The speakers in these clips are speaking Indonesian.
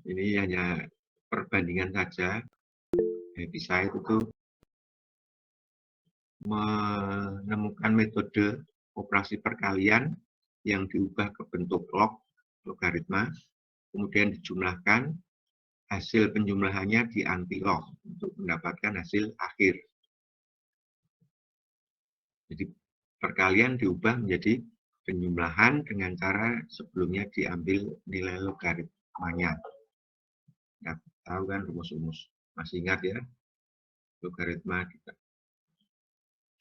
Ini hanya perbandingan saja. Heaviside itu menemukan metode operasi perkalian yang diubah ke bentuk log, logaritma, kemudian dijumlahkan, hasil penjumlahannya di antilog untuk mendapatkan hasil akhir. Jadi perkalian diubah menjadi penjumlahan dengan cara sebelumnya diambil nilai logaritmanya. Nah, tahu kan rumus-rumus? Masih ingat ya? Logaritma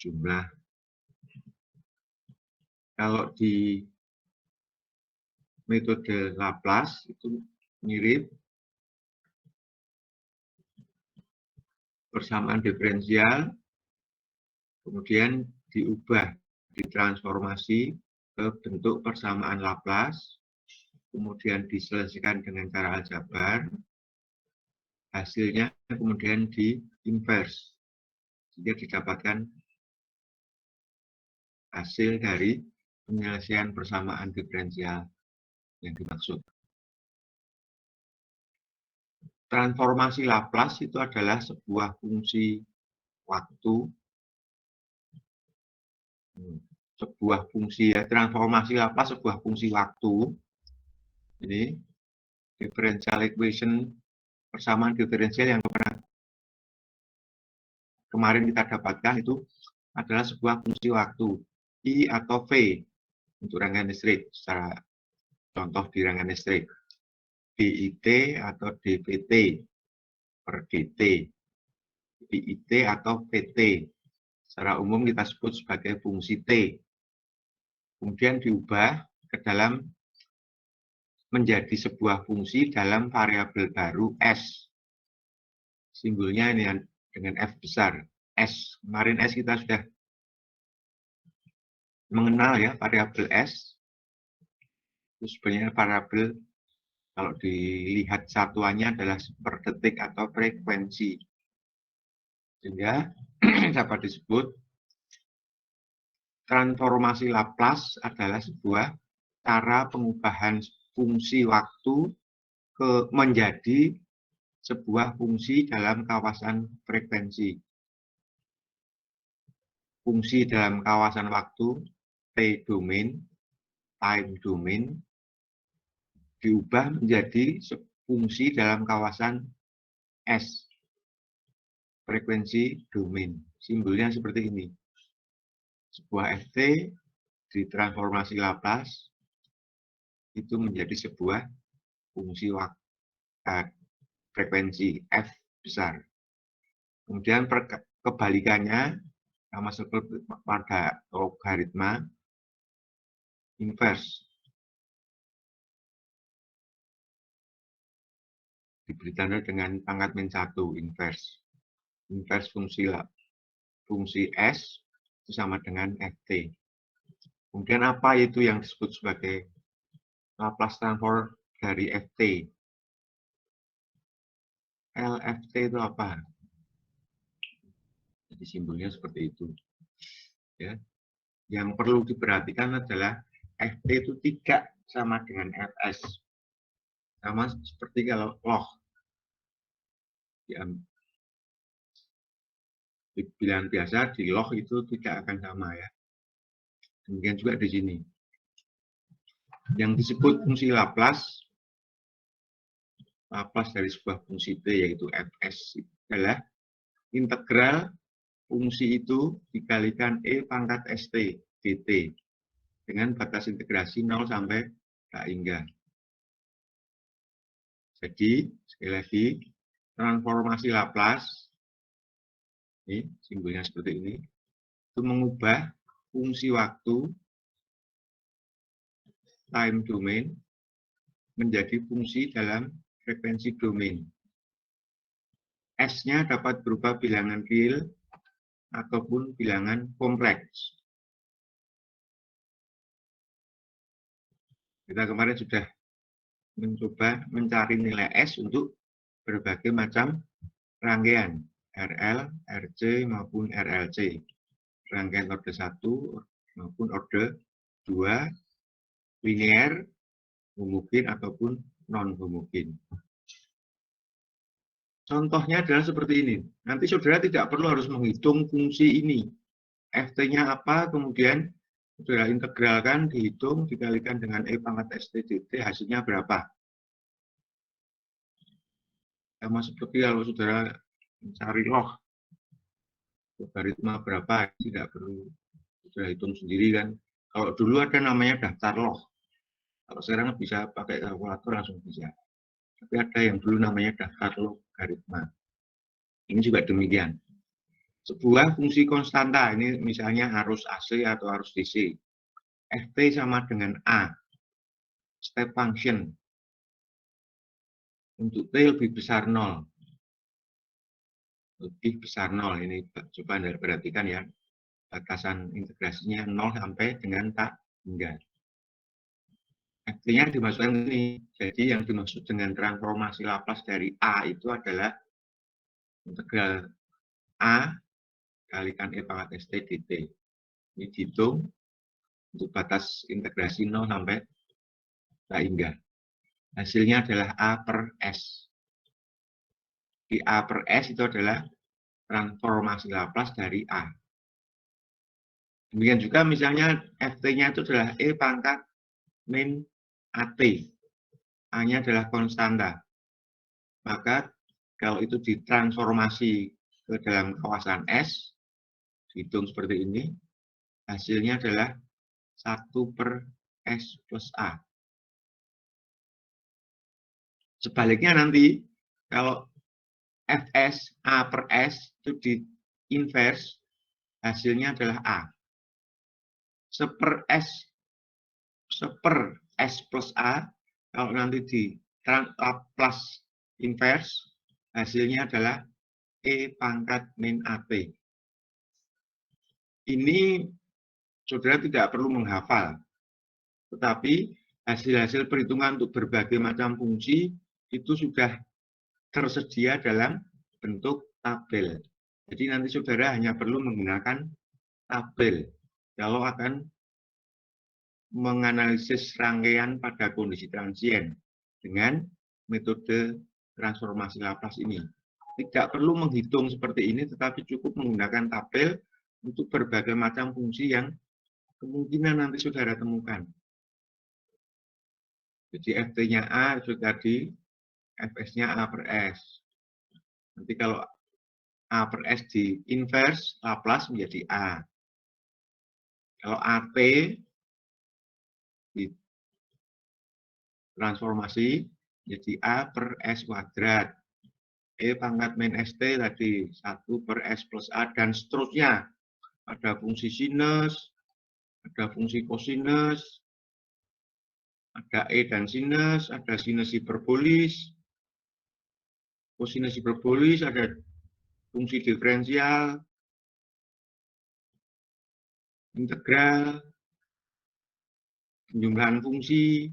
jumlah. Kalau di metode Laplace itu mirip, persamaan diferensial, kemudian diubah, ditransformasi ke bentuk persamaan Laplace, kemudian diselesaikan dengan cara aljabar, hasilnya kemudian di-inverse, sehingga didapatkan hasil dari penyelesaian persamaan diferensial yang dimaksud. Transformasi Laplace itu adalah sebuah fungsi waktu, transformasi Laplace sebuah fungsi waktu. Ini differential equation, persamaan diferensial yang kemarin kita dapatkan itu adalah sebuah fungsi waktu, I atau V untuk rangkaian listrik, secara contoh di rangkaian listrik, DIT atau dVT per dt, DIT atau VT, secara umum kita sebut sebagai fungsi T. Kemudian diubah ke dalam menjadi sebuah fungsi dalam variabel baru S. Simbolnya ini dengan F besar, S. Kemarin S kita sudah mengenal ya, variabel S. Itu sebenarnya variabel, kalau dilihat satuannya adalah per detik atau frekuensi. Sehingga dapat disebut transformasi Laplace adalah sebuah cara pengubahan fungsi waktu menjadi sebuah fungsi dalam kawasan frekuensi. Fungsi dalam kawasan waktu, T domain, time domain, diubah menjadi fungsi dalam kawasan S, frekuensi domain. Simbolnya seperti ini. Sebuah ft ditransformasi Laplace itu menjadi sebuah fungsi frekuensi F besar. Kemudian kebalikannya sama seperti pada logaritma inverse. Diberi tanda dengan pangkat -1 inverse. Inverse fungsi S itu sama dengan ft. Kemudian apa itu yang disebut sebagai Laplace transform dari ft? LFT itu apa? Jadi simbolnya seperti itu. Ya. Yang perlu diperhatikan adalah ft itu tidak sama dengan fs. Sama seperti kalau log. Di bilangan biasa, di log itu tidak akan sama ya. Demikian juga di sini. Yang disebut fungsi Laplace dari sebuah fungsi T yaitu fs adalah integral fungsi itu dikalikan E pangkat st dt dengan batas integrasi 0 sampai tak hingga. Jadi, sekali lagi, transformasi Laplace, ini simbolnya seperti ini, itu mengubah fungsi waktu, time domain, menjadi fungsi dalam frekuensi domain. S-nya dapat berupa bilangan real ataupun bilangan kompleks. Kita kemarin sudah mencoba mencari nilai S untuk berbagai macam rangkaian, RL, RC, maupun RLC. Rangkaian orde 1 maupun orde 2, linear, homogen, ataupun non-homogen. Contohnya adalah seperti ini. Nanti saudara tidak perlu harus menghitung fungsi ini. Ft-nya apa, kemudian saudara integralkan, dihitung, dikalikan dengan E pangkat ST hasilnya berapa. Sama seperti kalau saudara mencari log, logaritma berapa, tidak perlu saudara hitung sendiri kan. Kalau dulu ada namanya daftar log. Kalau sekarang bisa pakai kalkulator langsung bisa. Tapi ada yang dulu namanya daftar logaritma. Ini juga demikian. Sebuah fungsi konstanta, ini misalnya arus AC atau arus DC. Ft sama dengan A, step function. Untuk T lebih besar 0. Lebih besar 0, ini coba Anda perhatikan ya. Batasan integrasinya 0 sampai dengan tak hingga. Ft-nya dimasukkan ini. Jadi yang dimaksud dengan transformasi Laplace dari A itu adalah integral A kalikan E pangkat ST dt. Ini dihitung untuk batas integrasi 0 sampai tak hingga. Hasilnya adalah A per S. Di A per S itu adalah transformasi Laplace dari A. Demikian juga misalnya Ft-nya itu adalah E pangkat min AT. A-nya adalah konstanta. Maka kalau itu ditransformasi ke dalam kawasan S, dihitung seperti ini, hasilnya adalah 1 per S plus A. Sebaliknya nanti, kalau Fs A per S itu di inverse, hasilnya adalah A. Seper S plus A, kalau nanti di Laplace inverse, hasilnya adalah E pangkat min AT. Ini saudara tidak perlu menghafal, tetapi hasil-hasil perhitungan untuk berbagai macam fungsi itu sudah tersedia dalam bentuk tabel. Jadi nanti saudara hanya perlu menggunakan tabel kalau akan menganalisis rangkaian pada kondisi transien dengan metode transformasi Laplace ini. Tidak perlu menghitung seperti ini, tetapi cukup menggunakan tabel untuk berbagai macam fungsi yang kemungkinan nanti saudara temukan. Jadi Ft-nya A itu tadi, Fs-nya A per S. Nanti kalau A per S di inverse, Laplace menjadi A. Kalau AT di transformasi menjadi A per S kuadrat. E pangkat min ST tadi 1 per S plus A dan seterusnya. Ada fungsi sinus, ada fungsi kosinus, ada E dan sinus, ada sinus hiperbolis, kosinus hiperbolis, ada fungsi diferensial, integral, penjumlahan fungsi,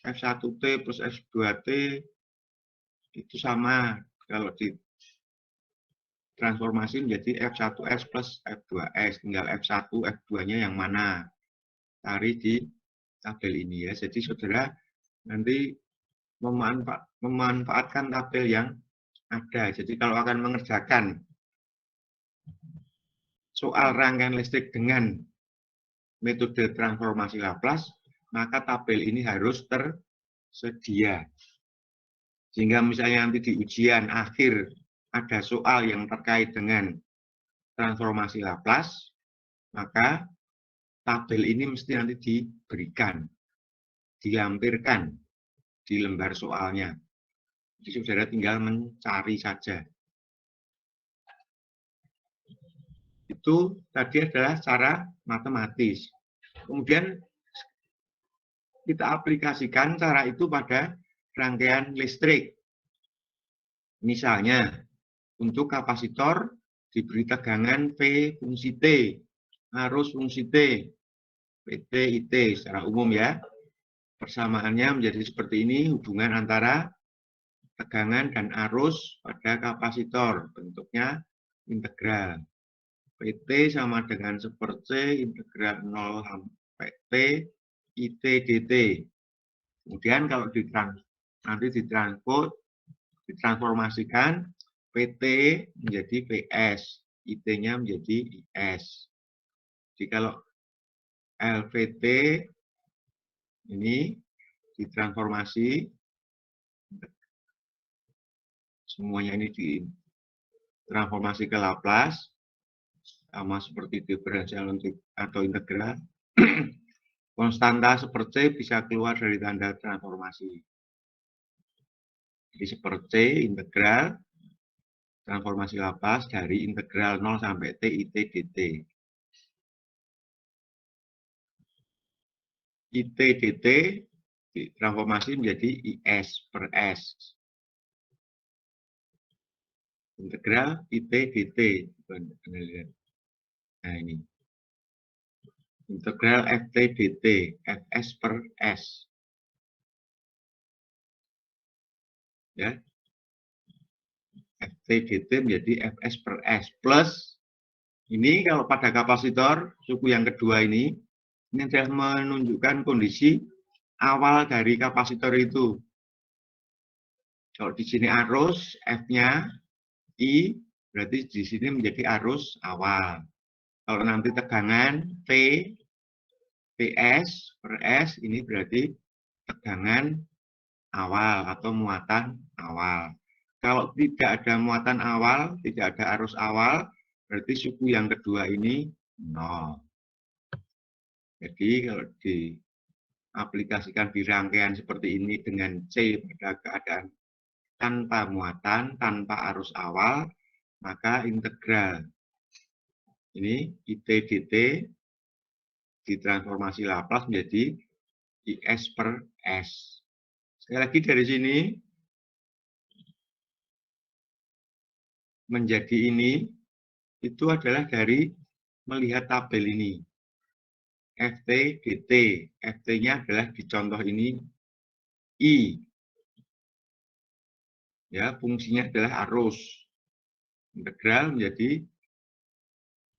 F1T plus F2T, itu sama kalau di transformasi menjadi F1S plus F2S, tinggal F1, F2-nya yang mana, cari di tabel ini ya. Jadi saudara nanti memanfaatkan tabel yang ada. Jadi kalau akan mengerjakan soal rangkaian listrik dengan metode transformasi Laplace, maka tabel ini harus tersedia. Sehingga misalnya nanti di ujian akhir ada soal yang terkait dengan transformasi Laplace, maka tabel ini mesti nanti diberikan, dilampirkan di lembar soalnya. Jadi saudara tinggal mencari saja. Itu tadi adalah cara matematis. Kemudian kita aplikasikan cara itu pada rangkaian listrik. Misalnya, untuk kapasitor diberi tegangan V fungsi T, arus fungsi T, PT, IT secara umum ya. Persamaannya menjadi seperti ini, hubungan antara tegangan dan arus pada kapasitor, bentuknya integral. PT sama dengan seperti integral 0 sampai T, IT dt. Kemudian kalau nanti ditransport ditransformasikan PT menjadi PS, IT-nya menjadi IS. Jadi kalau LVT ini ditransformasi, semuanya ini ditransformasi ke Laplace, sama seperti diferensial atau integral. Konstanta super C bisa keluar dari tanda transformasi. Jadi super C integral transformasi Laplace dari integral 0 sampai T IT dt. IT dt ditransformasi menjadi IS per S. Integral IT dt. Nah ini. Integral FT dt, Fs per S. Ya. FT dt menjadi Fs per S. Plus, ini kalau pada kapasitor, suku yang kedua ini adalah menunjukkan kondisi awal dari kapasitor itu. Kalau di sini arus, F-nya I, berarti di sini menjadi arus awal. Kalau nanti tegangan P, PS per S, ini berarti tegangan awal atau muatan awal. Kalau tidak ada muatan awal, tidak ada arus awal, berarti suku yang kedua ini 0. Jadi kalau diaplikasikan di rangkaian seperti ini dengan C pada keadaan tanpa muatan, tanpa arus awal, maka integral ini IT dt ditransformasi Laplace menjadi IS per S. Sekali lagi dari sini, menjadi ini, itu adalah dari melihat tabel ini. FT dt, FT-nya adalah di contoh ini I. Ya, fungsinya adalah arus. Integral menjadi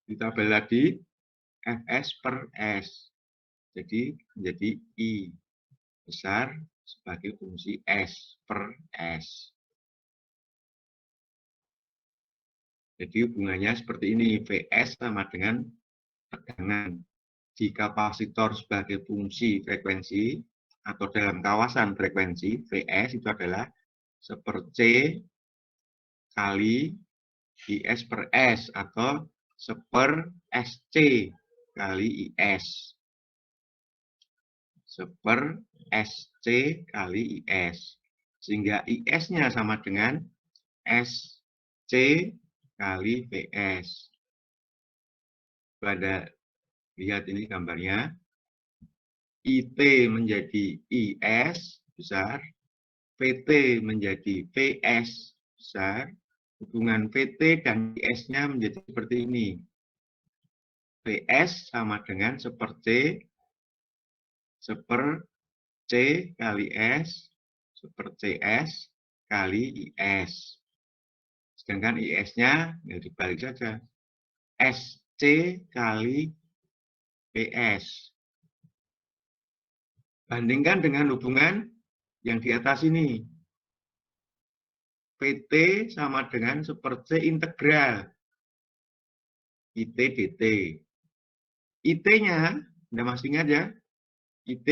di tabel tadi Fs per S. Jadi menjadi I besar sebagai fungsi S per S. Jadi hubungannya seperti ini, Vs sama dengan tegangan. Di kapasitor sebagai fungsi frekuensi atau dalam kawasan frekuensi, Vs itu adalah seper C kali IS per S atau seper SC kali IS. Seper SC kali IS. Sehingga IS-nya sama dengan SC kali Vs. Pada lihat ini gambarnya. IT menjadi IS besar, PT menjadi VS besar, hubungan PT dan IS-nya menjadi seperti ini. VS sama dengan seper C kali S, seper CS kali IS. Sedangkan IS-nya ya dibalik saja. SC kali PS. Bandingkan dengan hubungan yang di atas ini. PT sama dengan seperti integral IT dt. IT-nya, Anda masih ingat ya, IT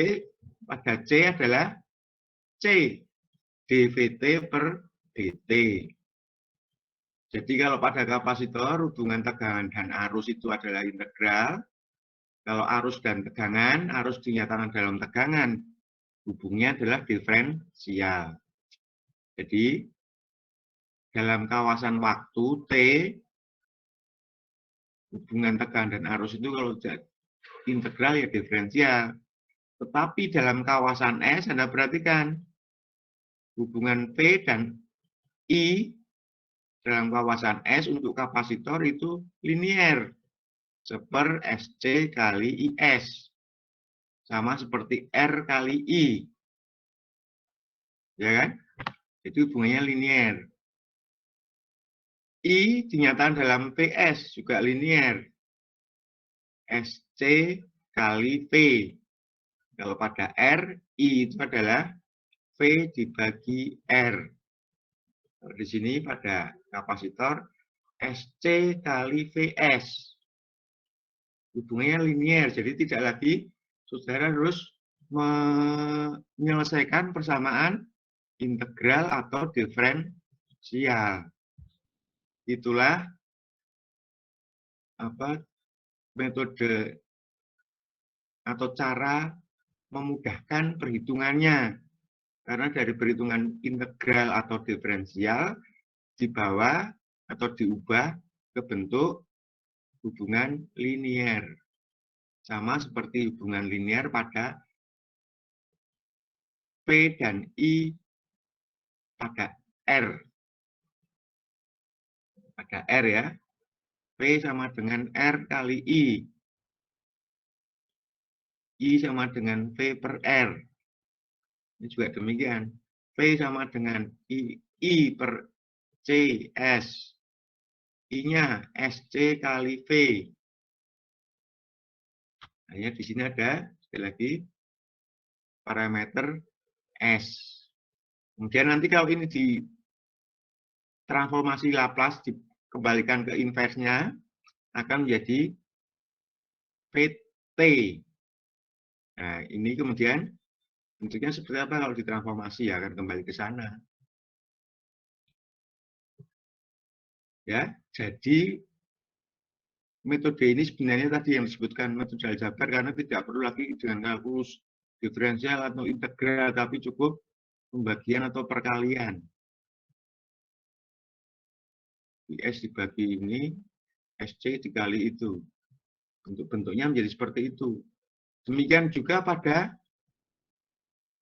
pada C adalah C dVt per dt. Jadi kalau pada kapasitor, hubungan tegangan dan arus itu adalah integral. Kalau arus dan tegangan, arus dinyatakan dalam tegangan, hubungnya adalah diferensial. Jadi, dalam kawasan waktu T, hubungan tegangan dan arus itu kalau integral ya diferensial. Tetapi dalam kawasan S, Anda perhatikan, hubungan P dan I dalam kawasan S untuk kapasitor itu linier. Seper SC kali IS. Sama seperti R kali I. Ya kan? Itu hubungannya linier. I dinyatakan dalam PS juga linier. SC kali V. Kalau pada R, I itu adalah V dibagi R. Di sini pada kapasitor SC kali Vs. Hubungannya linier, jadi tidak lagi saudara harus menyelesaikan persamaan integral atau diferensial. Itulah metode atau cara memudahkan perhitungannya. Karena dari perhitungan integral atau diferensial dibawa atau diubah ke bentuk hubungan linier. Sama seperti hubungan linier pada P dan I pada R. Pada R ya. P sama dengan R kali I. I sama dengan V per R. Ini juga demikian. V sama dengan I per CS. I-nya SC kali V. Hanya di sini ada, sekali lagi, parameter S. Kemudian nanti kalau ini ditransformasi Laplace, dikembalikan ke inverse-nya, akan menjadi VT. Nah, ini kemudian bentuknya seperti apa kalau ditransformasi, ya akan kembali ke sana. Ya, jadi metode ini sebenarnya tadi yang disebutkan metode aljabar karena tidak perlu lagi dengan kalkulus diferensial atau integral, tapi cukup pembagian atau perkalian. IS dibagi ini, SC dikali itu. Bentuk-bentuknya menjadi seperti itu. Demikian juga pada,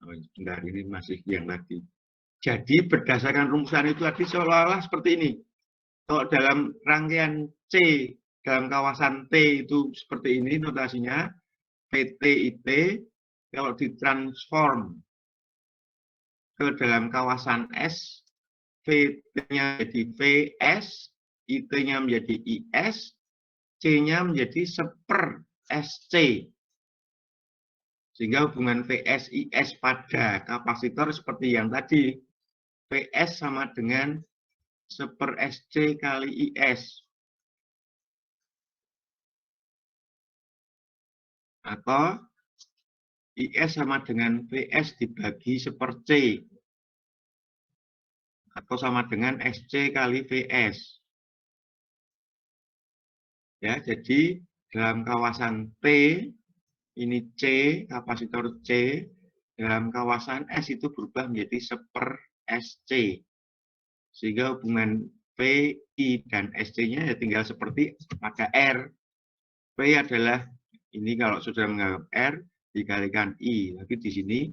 sebentar ini masih yang tadi. Jadi berdasarkan rumusan itu tadi seolah-olah seperti ini. Kalau dalam rangkaian C, dalam kawasan T itu seperti ini notasinya, PT, IT, kalau ditransform ke dalam kawasan S, VT-nya menjadi VS, IT-nya menjadi IS, C-nya menjadi seper SC. Sehingga hubungan VS-IS pada kapasitor seperti yang tadi. VS sama dengan seper SC kali IS. Atau IS sama dengan VS dibagi seper C. Atau sama dengan SC kali VS. Ya, jadi dalam kawasan T, ini C, kapasitor C, dalam kawasan S itu berubah menjadi seper SC. Sehingga hubungan P, I, dan SC-nya ya tinggal seperti pada R. P adalah, ini kalau sudah menganggap R, dikalikan I. Tapi di sini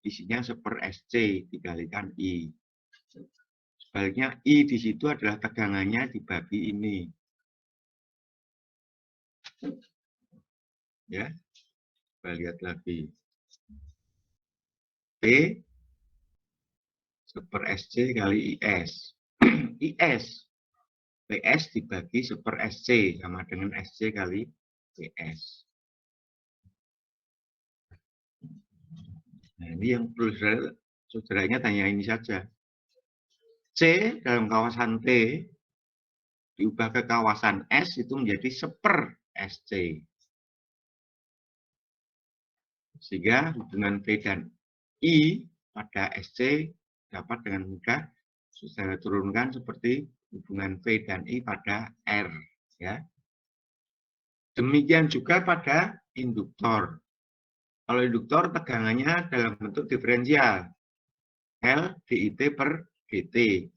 isinya seper SC, dikalikan I. Sebaliknya I di situ adalah tegangannya dibagi ini. Ya, kita lihat lagi. P seper SC kali IS. IS. PS dibagi seper SC, sama dengan SC kali PS. Nah, ini yang perlu saudaranya tanya ini saja. C dalam kawasan T diubah ke kawasan S itu menjadi seper SC. Sehingga hubungan V dan I pada SC dapat dengan mudah saudara turunkan seperti hubungan V dan I pada R. Ya. Demikian juga pada induktor. Kalau induktor tegangannya dalam bentuk diferensial. L DIT per DT.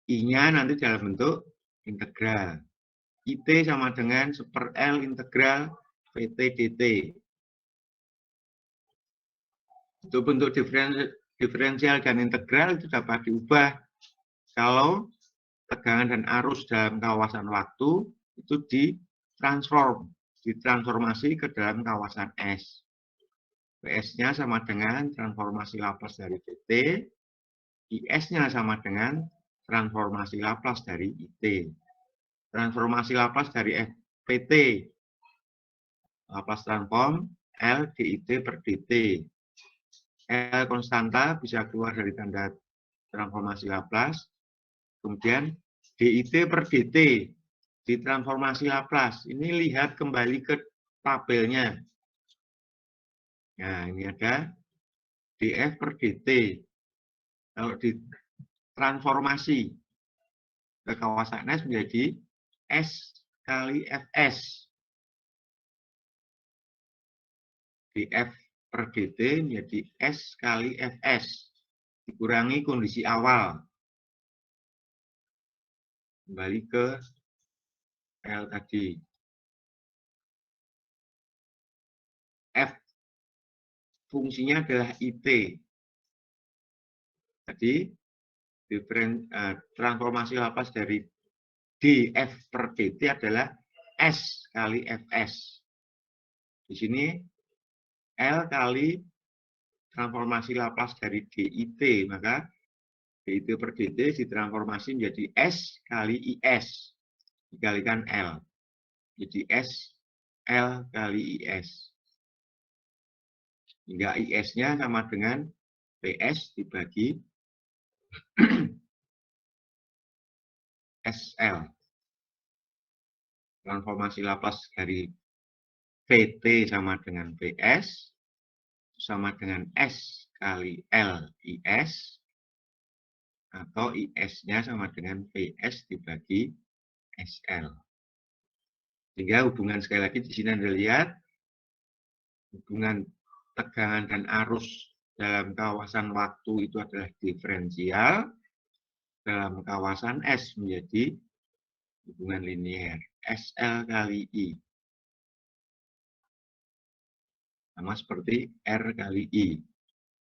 I-nya nanti dalam bentuk integral. IT sama dengan seper L integral VT DT. Itu bentuk diferensial dan integral itu dapat diubah kalau tegangan dan arus dalam kawasan waktu itu ditransformasi ke dalam kawasan S. PS-nya sama dengan transformasi Laplace dari DT, IS-nya sama dengan transformasi Laplace dari IT. Transformasi Laplace dari PT, Laplace transform L DIT per DT. L konstanta bisa keluar dari tanda transformasi Laplace. Kemudian DIT per DT ditransformasi Laplace. Ini lihat kembali ke tabelnya. Nah, ini ada DF per DT. Kalau ditransformasi ke kawasan S menjadi S kali Fs. DF per DT menjadi S kali Fs. Dikurangi kondisi awal. Kembali ke L tadi. F fungsinya adalah IT. Jadi transformasi Laplace dari df per dt adalah S kali Fs. Di sini L kali transformasi Laplace dari DIT, maka DIT per dt ditransformasi menjadi S kali IS dikalikan L. Jadi S L kali IS. Hingga IS-nya sama dengan PS dibagi SL. Transformasi Laplace dari VT sama dengan PS, sama dengan S kali L IS, atau IS-nya sama dengan PS dibagi SL. Sehingga hubungan, sekali lagi di sini Anda lihat, hubungan tegangan dan arus dalam kawasan waktu itu adalah diferensial, dalam kawasan S menjadi hubungan linier, SL kali I. Sama seperti R kali I,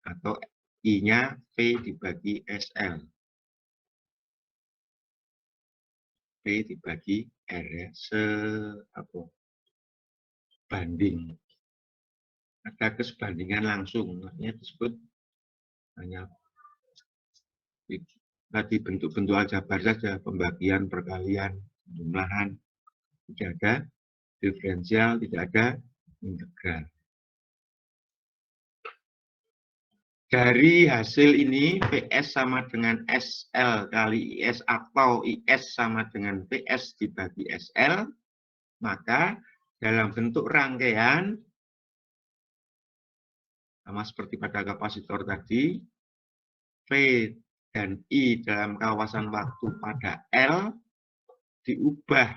atau I-nya V dibagi SL. V dibagi R, ya, banding. Ada kesebandingan langsung, makanya disebut hanya tadi bentuk-bentuk aljabar saja, pembagian, perkalian, jumlahan, tidak ada diferensial, tidak ada integral. Dari hasil ini, PS sama dengan SL kali IS atau IS sama dengan PS dibagi SL, maka dalam bentuk rangkaian, sama seperti pada kapasitor tadi, V dan I dalam kawasan waktu pada L diubah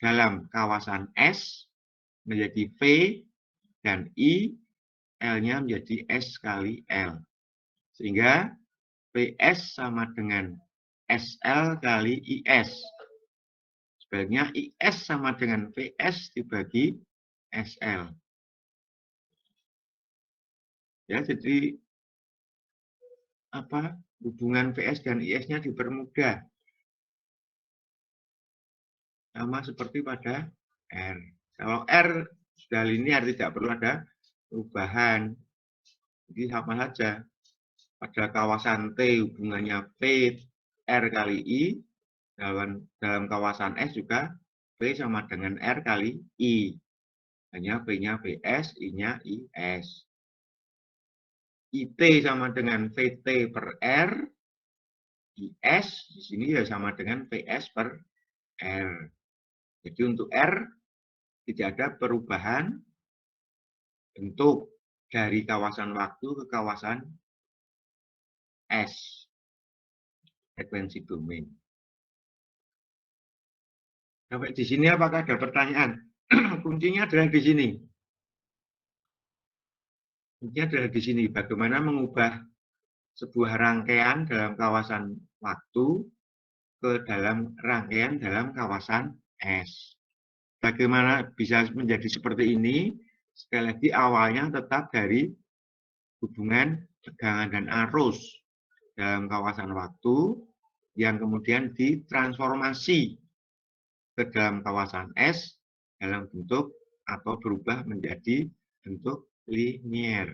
dalam kawasan S menjadi V dan I, L-nya menjadi S kali L. Sehingga PS sama dengan SL kali IS. Sebaliknya IS sama dengan VS dibagi SL. Ya, jadi hubungan VS dan IS-nya dipermudah. Sama seperti pada R. Kalau R sudah linear, tidak perlu ada perubahan. Jadi sama saja. Pada kawasan T hubungannya V R kali I, dalam kawasan S juga V sama dengan R kali I. Hanya V-nya VS, I-nya IS. IT sama dengan VT per R, IS di sini ya sama dengan VS per R. Jadi untuk R tidak ada perubahan bentuk dari kawasan waktu ke kawasan S, frekuensi domain. Sampai di sini apakah ada pertanyaan? Kuncinya adalah di sini. Kuncinya adalah di sini. Bagaimana mengubah sebuah rangkaian dalam kawasan waktu ke dalam rangkaian dalam kawasan S. Bagaimana bisa menjadi seperti ini? Sekali lagi awalnya tetap dari hubungan tegangan dan arus dalam kawasan waktu yang kemudian ditransformasi ke dalam kawasan S dalam bentuk atau berubah menjadi bentuk linier.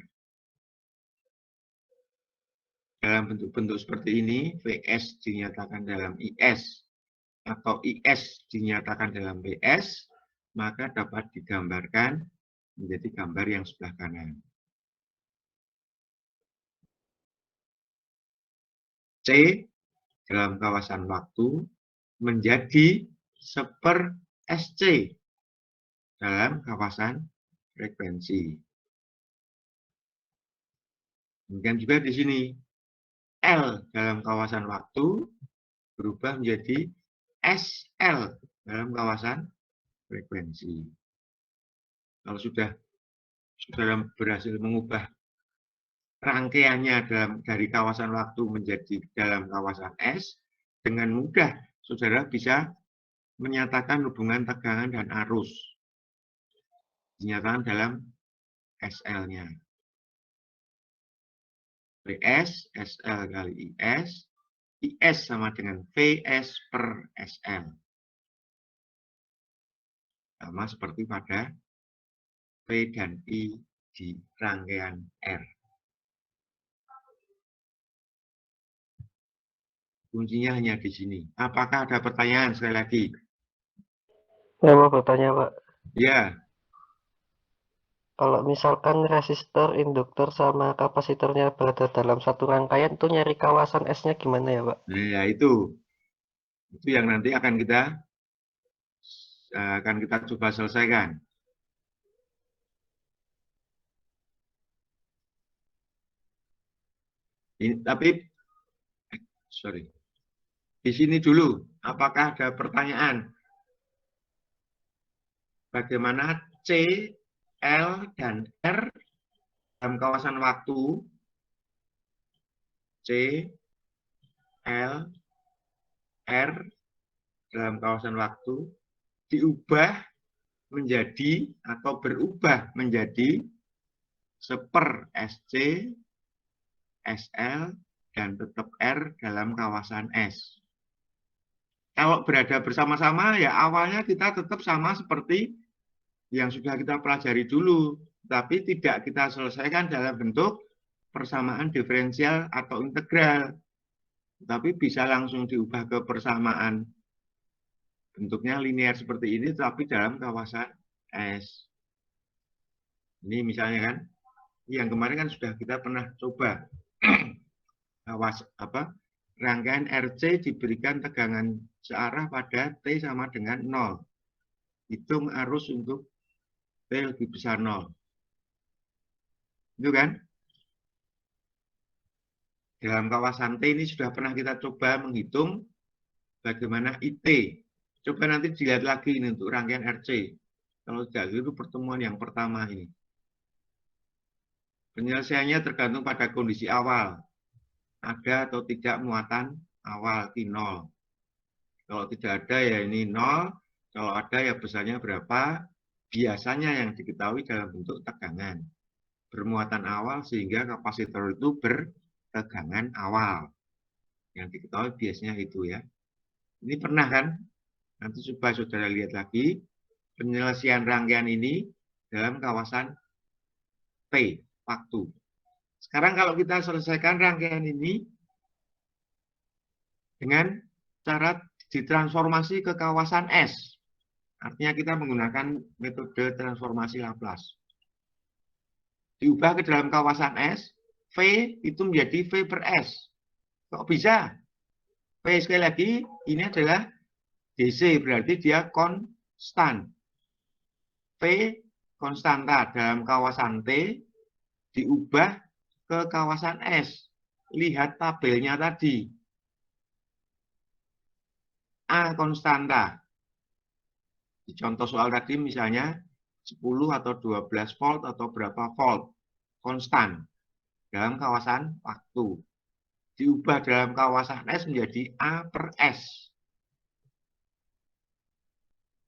Dalam bentuk-bentuk seperti ini, VS dinyatakan dalam IS atau IS dinyatakan dalam VS, maka dapat digambarkan menjadi gambar yang sebelah kanan. C dalam kawasan waktu menjadi 1/SC dalam kawasan frekuensi. Demikian juga di sini, L dalam kawasan waktu berubah menjadi SL dalam kawasan frekuensi. Kalau sudah saudara berhasil mengubah rangkaiannya dari kawasan waktu menjadi dalam kawasan S, dengan mudah saudara bisa menyatakan hubungan tegangan dan arus. Dinyatakan dalam SL-nya. Vs, SL kali IS, IS sama dengan Vs per SL. Sama seperti pada V dan I di rangkaian R. Kuncinya hanya di sini. Apakah ada pertanyaan sekali lagi? Saya mau bertanya, Pak. Ya. Kalau misalkan resistor, induktor, sama kapasitornya berada dalam satu rangkaian, tuh nyari kawasan S-nya gimana ya, Pak? Nah, itu yang nanti akan kita coba selesaikan. Ini, tapi, sorry. Di sini dulu, apakah ada pertanyaan? Bagaimana C, L, dan R dalam kawasan waktu? C, L, R dalam kawasan waktu diubah menjadi atau berubah menjadi 1/SC, SL, dan tetap R dalam kawasan S. Kalau berada bersama-sama, ya awalnya kita tetap sama seperti yang sudah kita pelajari dulu, tapi tidak kita selesaikan dalam bentuk persamaan diferensial atau integral, tapi bisa langsung diubah ke persamaan bentuknya linear seperti ini, tapi dalam kawasan S. Ini misalnya kan, yang kemarin kan sudah kita pernah coba rangkaian RC diberikan tegangan searah pada T sama dengan 0. Hitung arus untuk T lebih besar 0. Itu kan? Dalam kawasan T ini sudah pernah kita coba menghitung bagaimana IT. Coba nanti dilihat lagi ini untuk rangkaian RC. Kalau tidak itu pertemuan yang pertama ini. Penyelesaiannya tergantung pada kondisi awal. Ada atau tidak muatan awal T0. Kalau tidak ada ya ini 0. Kalau ada ya besarnya berapa. Biasanya yang diketahui dalam bentuk tegangan. Bermuatan awal sehingga kapasitor itu bertegangan awal. Yang diketahui biasanya itu ya. Ini pernah kan? Nanti coba saudara lihat lagi penyelesaian rangkaian ini dalam kawasan T, waktu. Sekarang kalau kita selesaikan rangkaian ini dengan cara ditransformasi ke kawasan S. Artinya kita menggunakan metode transformasi Laplace. Diubah ke dalam kawasan S, V itu menjadi V per S. Kok bisa? V sekali lagi, ini adalah DC, berarti dia konstan. V konstanta dalam kawasan T diubah ke kawasan S. Lihat tabelnya tadi. A konstanta. Di contoh soal tadi misalnya 10 atau 12 volt atau berapa volt. Konstan dalam kawasan waktu. Diubah dalam kawasan S menjadi A per S.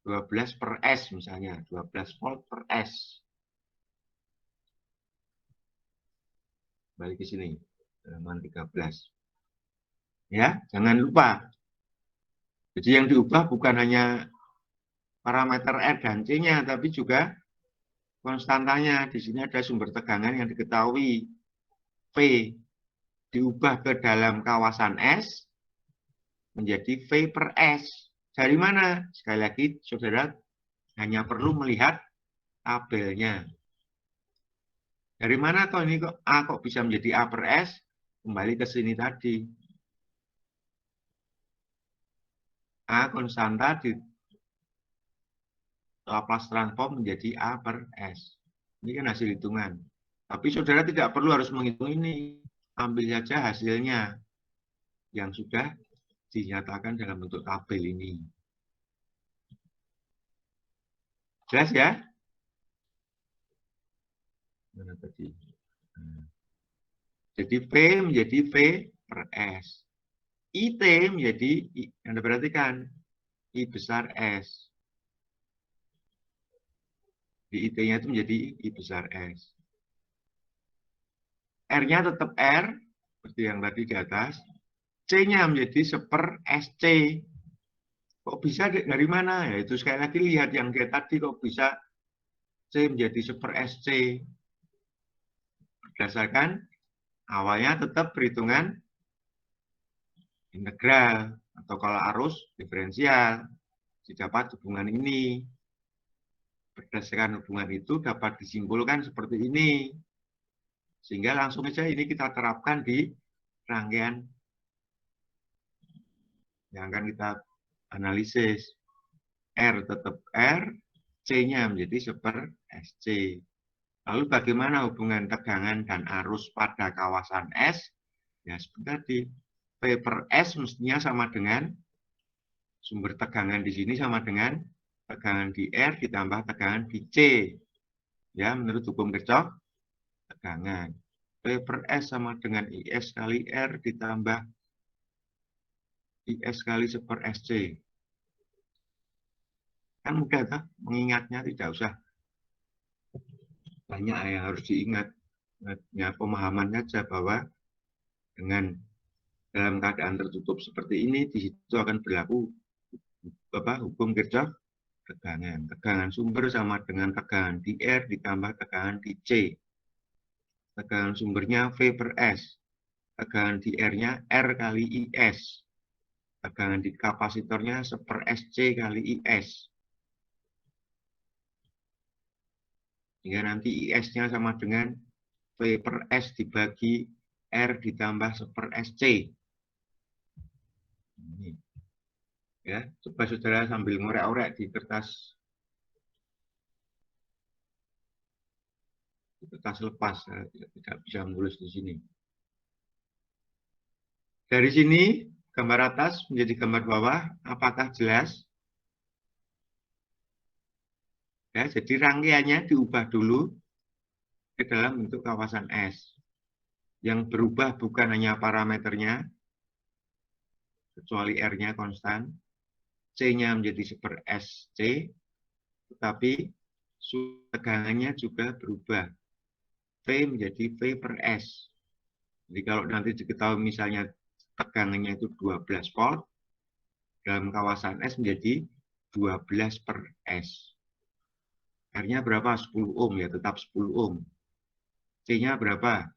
12 per S misalnya. 12 volt per S. Balik ke sini. Halaman 13. Ya, jangan lupa. Jadi yang diubah bukan hanya parameter R dan C-nya, tapi juga konstantanya. Di sini ada sumber tegangan yang diketahui. V diubah ke dalam kawasan S menjadi V per S. Dari mana? Sekali lagi, saudara hanya perlu melihat tabelnya. Dari mana toh ini kok A kok bisa menjadi A per S? Kembali ke sini tadi. A konstanta di Laplace transform menjadi A per S. Ini kan hasil hitungan. Tapi saudara tidak perlu harus menghitung ini. Ambil saja hasilnya yang sudah dinyatakan dalam bentuk tabel ini. Jelas ya? Mana tadi? Jadi V menjadi V per S. IT menjadi, Anda perhatikan, I besar S. Di IT-nya itu menjadi I besar S. R-nya tetap R, seperti yang tadi di atas. C-nya menjadi seper SC. Kok bisa dari mana? Ya itu sekali lagi lihat yang kayak tadi kok bisa C menjadi seper SC. Berdasarkan awalnya tetap perhitungan integral atau kalau arus diferensial. Didapat hubungan ini. Berdasarkan hubungan itu dapat disimpulkan seperti ini. Sehingga langsung saja ini kita terapkan di rangkaian yang akan kita analisis. R tetap R, C-nya menjadi seper SC. Lalu bagaimana hubungan tegangan dan arus pada kawasan S? Ya seperti tadi, P per S mestinya sama dengan sumber tegangan di sini sama dengan tegangan di R ditambah tegangan di C. Ya, menurut hukum Kirchhoff, tegangan. P per S sama dengan IS kali R ditambah IS kali seper SC. Kan mudah kan? Mengingatnya tidak usah banyak yang harus diingat. Ya, pemahaman saja bahwa dengan dalam keadaan tertutup seperti ini, di situ akan berlaku hukum Kirchhoff tegangan. Tegangan sumber sama dengan tegangan di R ditambah tegangan di C. Tegangan sumbernya V per S. Tegangan di R-nya R kali IS. Tegangan di kapasitornya seper SC kali IS. Sehingga nanti IS-nya sama dengan V per S dibagi R ditambah seper SC. Ini. Ya, coba saudara sambil ngorek-orek di kertas lepas, tidak bisa menulis di sini. Dari sini, gambar atas menjadi gambar bawah, apakah jelas? Ya, jadi rangkaiannya diubah dulu ke dalam bentuk kawasan S. Yang berubah bukan hanya parameternya, kecuali R-nya konstan, C-nya menjadi seper SC, tetapi tegangannya juga berubah. V menjadi V per S. Jadi kalau nanti diketahui misalnya tegangannya itu 12 volt, dalam kawasan S menjadi 12 per S. R-nya berapa? 10 ohm ya, tetap 10 ohm. C-nya berapa?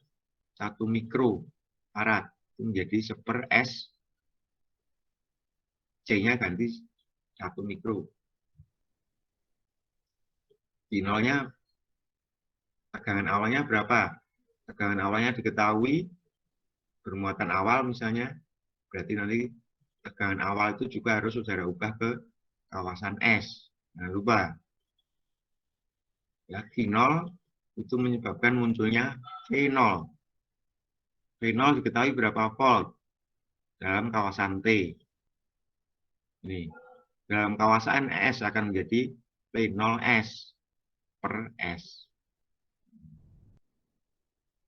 1 mikrofarad. Itu menjadi seper S. C-nya ganti 1 mikro. Di nolnya, tegangan awalnya berapa? Tegangan awalnya diketahui, bermuatan awal misalnya, berarti nanti tegangan awal itu juga harus saudara ubah ke kawasan S. Jangan lupa. Ya, Q0 itu menyebabkan munculnya V0. V0 diketahui berapa volt dalam kawasan T. Ini. Dalam kawasan S akan menjadi V0S per S.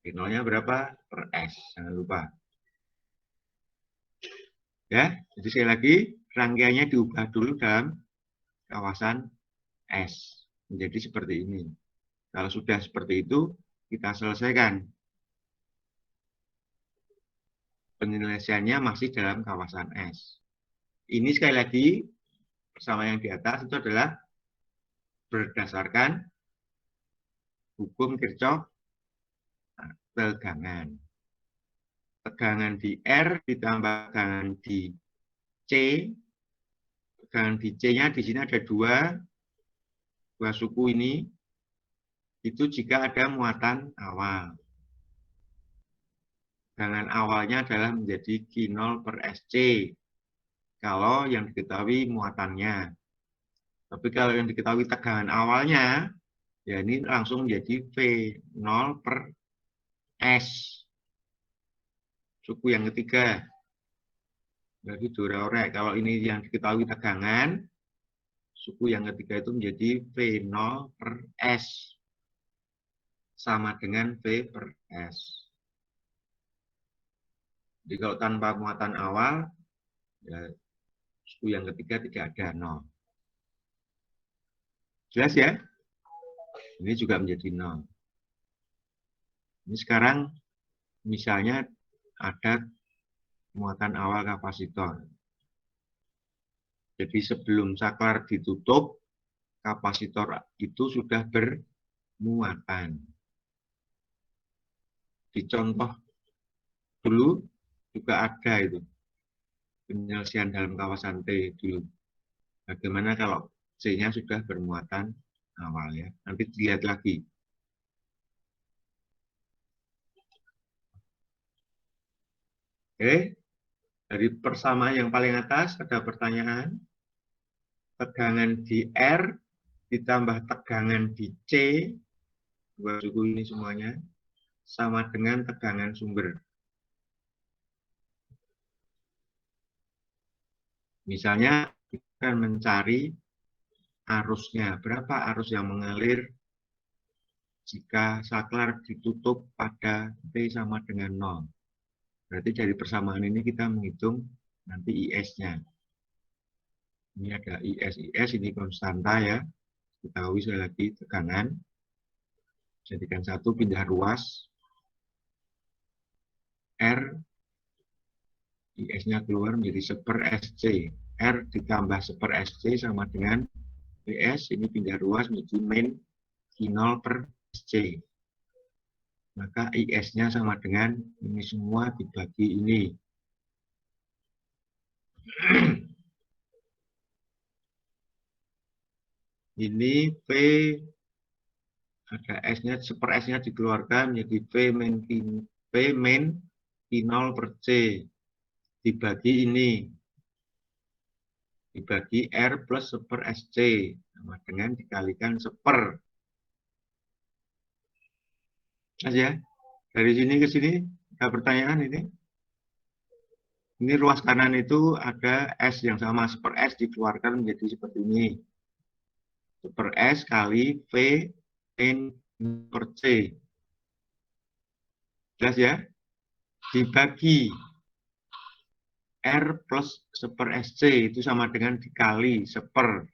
V0-nya berapa? Per S. Jangan lupa. Ya, jadi sekali lagi rangkaiannya diubah dulu dalam kawasan S. Menjadi seperti ini. Kalau sudah seperti itu, kita selesaikan. Penyelesaiannya masih dalam kawasan S. Ini sekali lagi, bersama yang di atas itu adalah berdasarkan hukum Kirchhoff tegangan. Tegangan di R ditambah tegangan di C. Tegangan di C-nya di sini ada dua suku ini. Itu jika ada muatan awal. Tegangan awalnya adalah menjadi Q0 per SC. kalau yang diketahui muatannya. Tapi kalau yang diketahui tegangan awalnya, ya ini langsung menjadi V 0 per S. Suku yang ketiga. Jadi diorek-orek. Kalau ini yang diketahui tegangan, suku yang ketiga itu menjadi V 0 per S. Sama dengan V per S. Jadi kalau tanpa muatan awal, ya, suku yang ketiga tidak ada 0. Jelas ya? Ini juga menjadi 0. Ini sekarang misalnya ada muatan awal kapasitor. Jadi sebelum saklar ditutup, kapasitor itu sudah bermuatan. Di contoh dulu juga ada itu penyelesaian dalam kawasan T dulu. Bagaimana kalau C-nya sudah bermuatan awal ya? Nanti dilihat lagi. Oke, dari persamaan yang paling atas ada pertanyaan. Tegangan di R ditambah tegangan di C, dua suku ini semuanya, sama dengan tegangan sumber. Misalnya, kita akan mencari arusnya. Berapa arus yang mengalir jika saklar ditutup pada T sama dengan 0. Berarti dari persamaan ini kita menghitung nanti IS-nya. Ini ada IS, ini konstanta ya. Ketahui sekali lagi tegangan. Jadikan satu, pindah ruas. R, IS-nya keluar menjadi 1/SC. R ditambah 1/SC sama dengan PS, ini pindah ruas menjadi min I0 per SC. Maka IS-nya sama dengan ini semua dibagi ini. Ini P, ada S-nya, 1/S-nya dikeluarkan menjadi P min I0 per C. Dibagi ini. Dibagi R plus 1/SC. Sama dengan dikalikan 1/. Mas ya, dari sini ke sini ada pertanyaan ini. Ini ruas kanan itu ada S yang sama, 1/S dikeluarkan menjadi seperti ini. 1/S kali V N per C. Jelas ya? Dibagi R plus 1/SC itu sama dengan dikali 1/.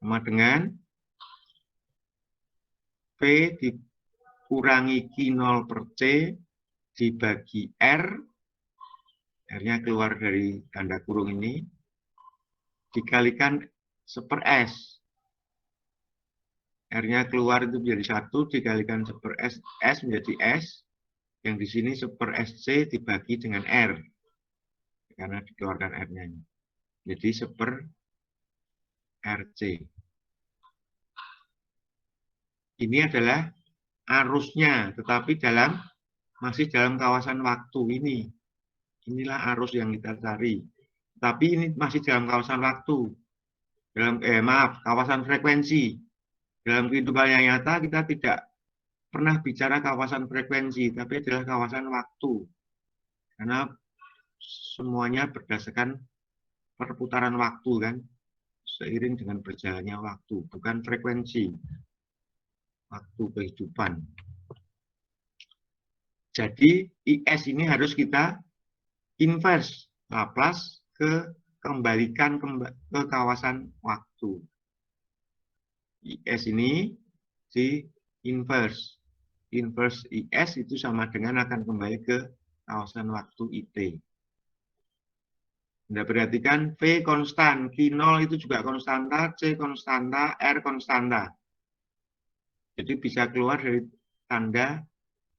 Sama dengan V dikurangi Q0 per C dibagi R. R-nya keluar dari tanda kurung ini. Dikalikan 1/S. R-nya keluar itu menjadi 1, dikalikan 1/S, S menjadi S. Yang di sini 1/SC dibagi dengan R. Karena dikeluarkan R-nya. Jadi 1/RC. Ini adalah arusnya, tetapi masih dalam kawasan waktu ini. Inilah arus yang kita cari. Tapi ini masih dalam kawasan waktu. Kawasan frekuensi. Dalam kehidupan yang nyata kita tidak pernah bicara kawasan frekuensi, tapi adalah kawasan waktu. Karena semuanya berdasarkan perputaran waktu kan, seiring dengan berjalannya waktu, bukan frekuensi. Waktu kehidupan. Jadi IS ini harus kita inverse Laplace kembalikan ke kawasan waktu. IS ini di inverse. Inverse IS itu sama dengan akan kembali ke kawasan waktu IT. Anda perhatikan V konstan, Q0 itu juga konstanta, C konstanta, R konstanta. Jadi bisa keluar dari tanda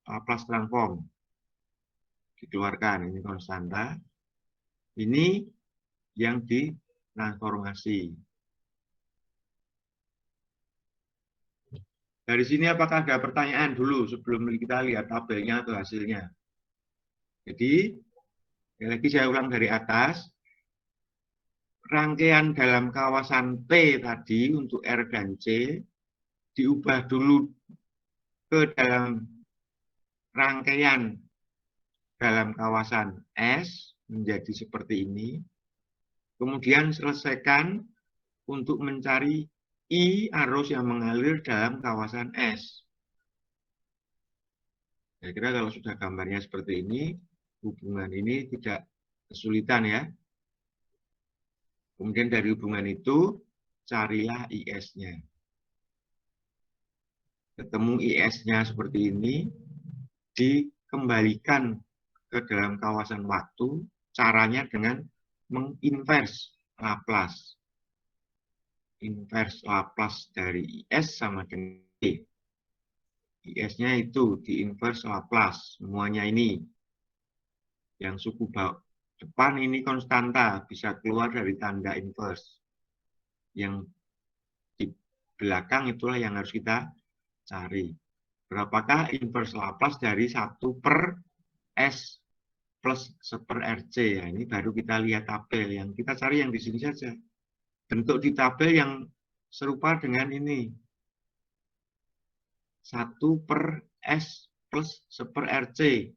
Laplace transform. Dikeluarkan, ini konstanta. Ini yang ditransformasi. Dari sini apakah ada pertanyaan dulu sebelum kita lihat tabelnya atau hasilnya? Jadi Sekali lagi saya ulang dari atas. Rangkaian dalam kawasan P tadi untuk R dan C diubah dulu ke dalam rangkaian dalam kawasan S menjadi seperti ini. Kemudian selesaikan untuk mencari I arus yang mengalir dalam kawasan S. Saya kira kalau sudah gambarnya seperti ini, hubungan ini tidak kesulitan ya. Kemudian dari hubungan itu, carilah IS-nya. Ketemu IS-nya seperti ini, dikembalikan ke dalam kawasan waktu, caranya dengan menginvers Laplace. Invers Laplace dari IS sama dengan T. IS-nya itu diinvers Laplace, semuanya ini. Yang suku depan ini konstanta, bisa keluar dari tanda inverse. Yang di belakang itulah yang harus kita cari. Berapakah inverse Laplace dari 1 per S plus 1 per RC? Ya, ini baru kita lihat tabel. Yang kita cari yang di sini saja. Bentuk di tabel yang serupa dengan ini. 1 per S plus 1 per RC.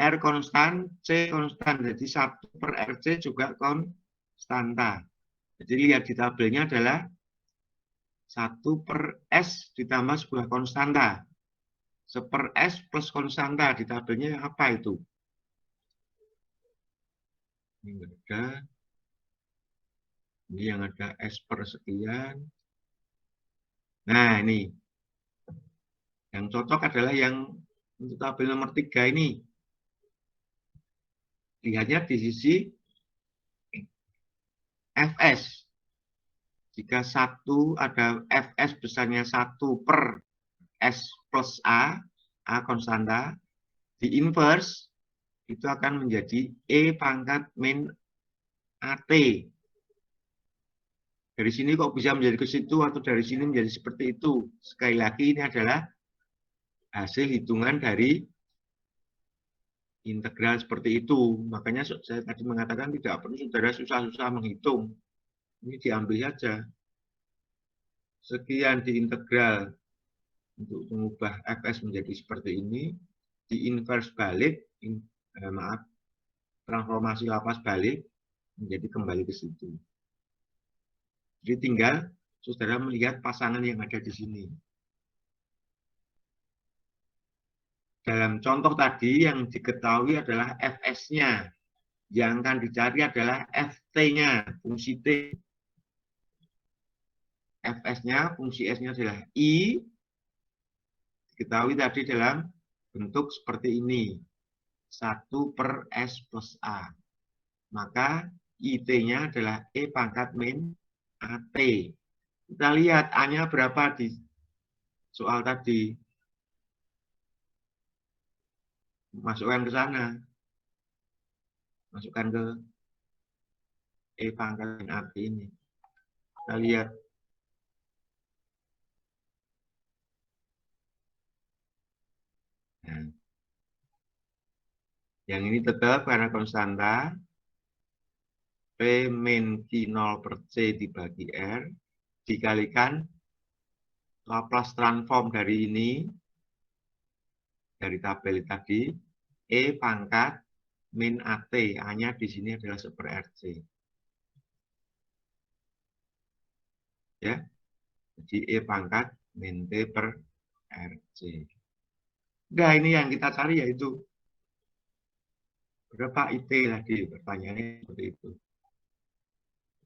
R konstan, C konstan. Jadi 1 per RC juga konstanta. Jadi lihat di tabelnya adalah 1 per S ditambah sebuah konstanta. 1 per S plus konstanta. Di tabelnya apa itu? Ini ada. Ini yang ada S per sekian. Nah, ini. Yang cocok adalah yang untuk tabel nomor 3 ini. Lihatnya di sisi Fs. Jika ada Fs besarnya 1 per S plus A konstanta, di inverse itu akan menjadi E pangkat min AT. Dari sini kok bisa menjadi ke situ atau dari sini menjadi seperti itu. Sekali lagi ini adalah hasil hitungan dari integral seperti itu. Makanya saya tadi mengatakan tidak perlu saudara susah-susah menghitung. Ini diambil saja. Sekian diintegral untuk mengubah Fs menjadi seperti ini. Diinverse balik, transformasi Laplace balik, menjadi kembali ke situ. Jadi tinggal saudara melihat pasangan yang ada di sini. Dalam contoh tadi yang diketahui adalah Fs-nya. Yang akan dicari adalah Ft-nya, fungsi T. Fs-nya, fungsi S-nya adalah I. Diketahui tadi dalam bentuk seperti ini. 1 per S plus A. Maka IT-nya adalah E pangkat min AT. Kita lihat A-nya berapa di soal tadi. Masukkan ke sana. Masukkan ke E pangkat min AT ini. Kita lihat. Nah. Yang ini tetap karena konstanta. P min Q0 per C dibagi R. Dikalikan Laplace transform dari ini. Dari tabel tadi. E pangkat min AT. A-nya di sini adalah 1 per RC. Ya. Jadi E pangkat min T per RC. Nah, ini yang kita cari yaitu berapa IT tadi, pertanyaannya seperti itu.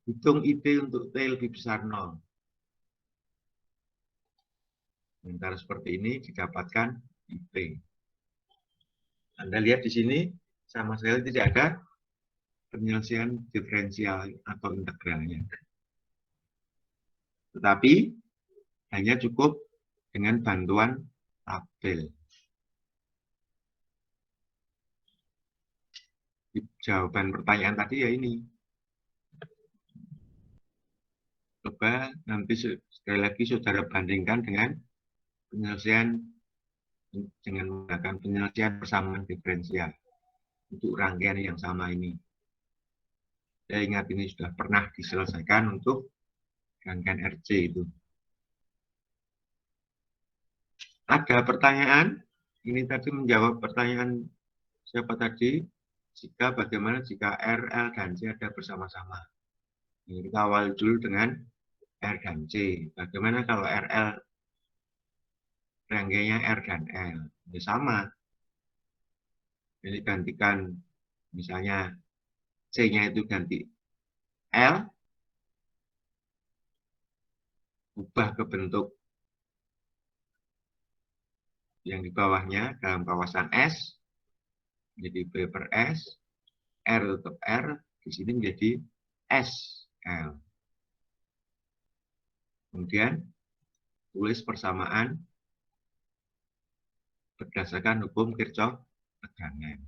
Hitung IT untuk T lebih besar 0. Sementara seperti ini didapatkan IT. Anda lihat di sini sama sekali tidak ada penyelesaian diferensial atau integralnya. Tetapi hanya cukup dengan bantuan tabel. Jawaban pertanyaan tadi ya ini. Coba nanti sekali lagi saudara bandingkan dengan penyelesaian dengan menggunakan penyelesaian persamaan diferensial. untuk rangkaian yang sama ini. Saya ingat ini sudah pernah diselesaikan untuk rangkaian RC itu. Ada pertanyaan? Ini tadi menjawab pertanyaan siapa tadi? Bagaimana jika R, L, dan C ada bersama-sama? Ini kita awal dulu dengan R dan C. Bagaimana kalau RL rangkaiannya R dan L? Ya sama. Jadi gantikan misalnya C-nya itu ganti L, ubah ke bentuk yang di bawahnya dalam kawasan S, menjadi B per S, R tetap R, di sini menjadi SL. Kemudian tulis persamaan berdasarkan hukum Kirchhoff tegangan.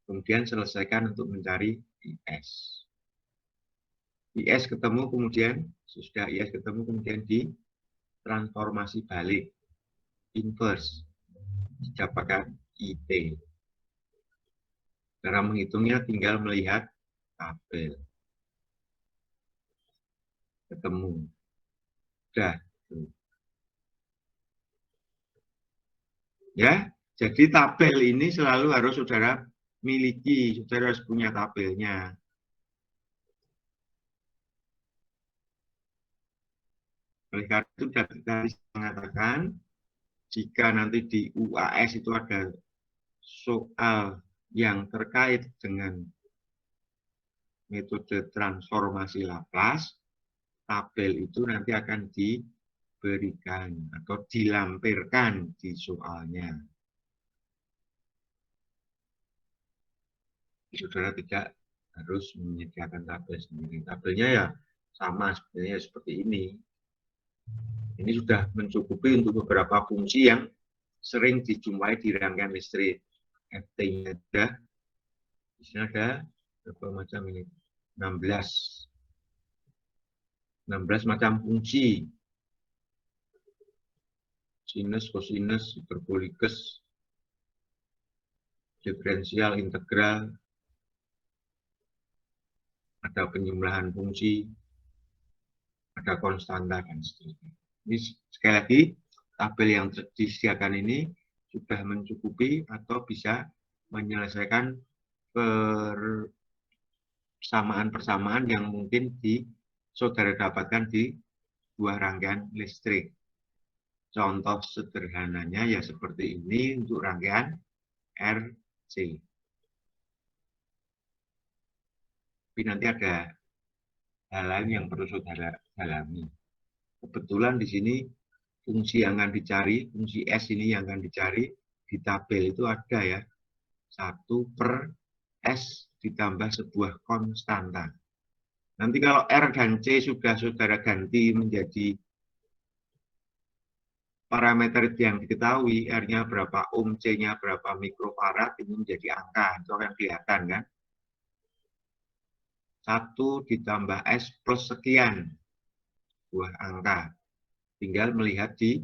Kemudian selesaikan untuk mencari IS. IS ketemu kemudian, sudah IS ketemu kemudian ditransformasi balik, inverse, didapatkan IT. Cara menghitungnya tinggal melihat tabel. Ketemu. Sudah. Ya, jadi tabel ini selalu harus saudara miliki, saudara harus punya tabelnya. Oleh karena itu kita mengatakan jika nanti di UAS itu ada soal yang terkait dengan metode transformasi Laplace, tabel itu nanti akan diberikan atau dilampirkan di soalnya. Saudara tidak harus menyediakan tabel sendiri. Tabelnya ya sama sebenarnya seperti ini. Ini sudah mencukupi untuk beberapa fungsi yang sering dijumpai di rangkaian listrik. FT-nya ada, di sini ada berapa macam ini? 16 macam fungsi. Sinus, kosinus, hiperbolikus, diferensial, integral, ada penjumlahan fungsi, ada konstanta, dan seterusnya. Ini sekali lagi, tabel yang disediakan ini sudah mencukupi atau bisa menyelesaikan persamaan-persamaan yang mungkin saudara dapatkan di buah rangkaian listrik. Contoh sederhananya ya seperti ini untuk rangkaian RC. Tapi nanti ada hal lain yang perlu saudara dalami. Kebetulan di sini fungsi yang akan dicari, fungsi S ini yang akan dicari di tabel itu ada ya. 1 per S ditambah sebuah konstanta. Nanti kalau R dan C sudah saudara ganti menjadi parameter yang diketahui, R-nya berapa ohm, C-nya berapa mikrofarad, ini menjadi angka. Itu akan kelihatan kan. 1 ditambah S plus sekian. Buah angka. Tinggal melihat di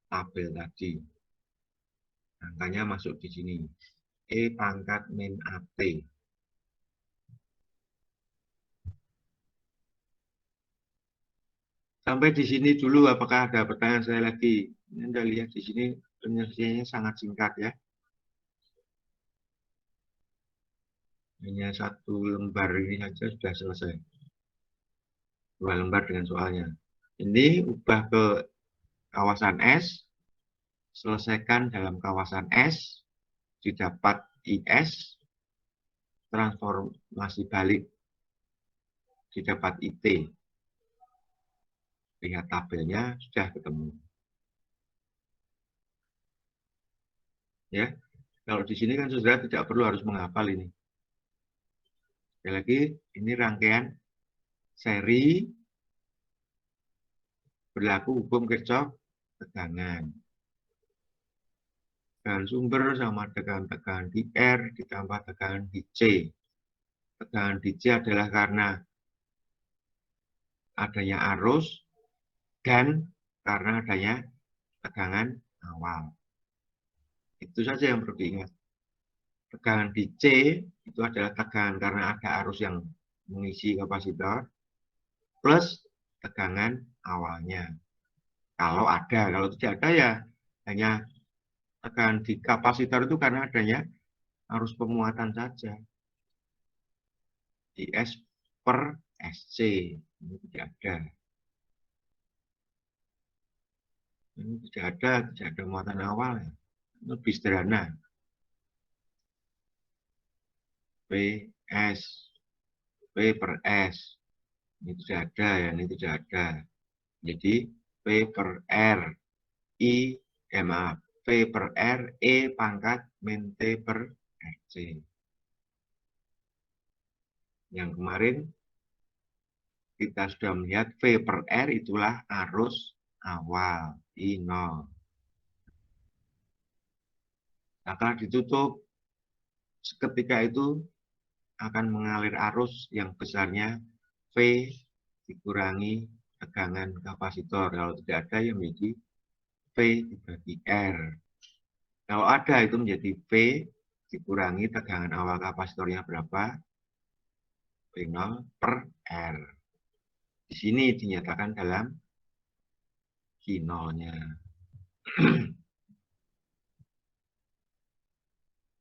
tabel tadi. Angkanya masuk di sini. E pangkat min AT. Sampai di sini dulu, apakah ada pertanyaan saya lagi? Ini Anda lihat di sini penyelesaiannya sangat singkat ya. Hanya 1 lembar ini saja sudah selesai. 2 lembar dengan soalnya. Ini ubah ke kawasan S, selesaikan dalam kawasan S, didapat IS, transformasi balik, didapat IT. Lihat tabelnya, sudah ketemu. Ya, kalau di sini kan saudara tidak perlu harus menghafal ini. Sekali lagi, ini rangkaian seri berlaku hukum Kirchhoff tegangan. Tegangan sumber sama tegangan di R ditambah tegangan di C. Tegangan di C adalah karena adanya arus dan karena adanya tegangan awal. Itu saja yang perlu diingat. Tegangan di C itu adalah tegangan karena ada arus yang mengisi kapasitor plus tegangan awalnya. Kalau ada, kalau tidak ada ya hanya tegangan di kapasitor itu karena adanya arus pemuatan saja. IS per SC ini tidak ada. Ini tidak ada muatan awal. Lebih sederhana. PS, P per S. Ini tidak ada ya, ini tidak ada. Jadi P per R, maaf, P per R, E pangkat min T per RC. Yang kemarin kita sudah melihat V per R itulah arus awal, I0. Akan ditutup, seketika itu akan mengalir arus yang besarnya V dikurangi tegangan kapasitor. Kalau tidak ada yang menjadi V dibagi R. Kalau ada itu menjadi V dikurangi tegangan awal kapasitornya berapa? V0 per R. Di sini dinyatakan dalam Q0-nya.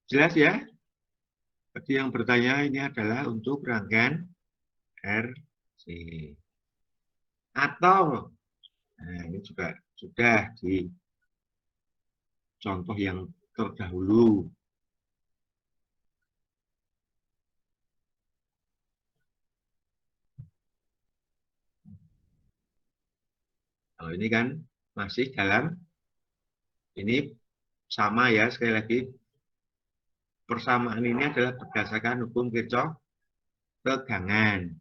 Jelas ya? Tadi yang bertanya ini adalah untuk rangkaian RC. Atau, nah ini juga sudah di contoh yang terdahulu. Kalau ini kan masih dalam, ini sama ya, sekali lagi. Persamaan ini adalah berdasarkan hukum Kirchhoff tegangan.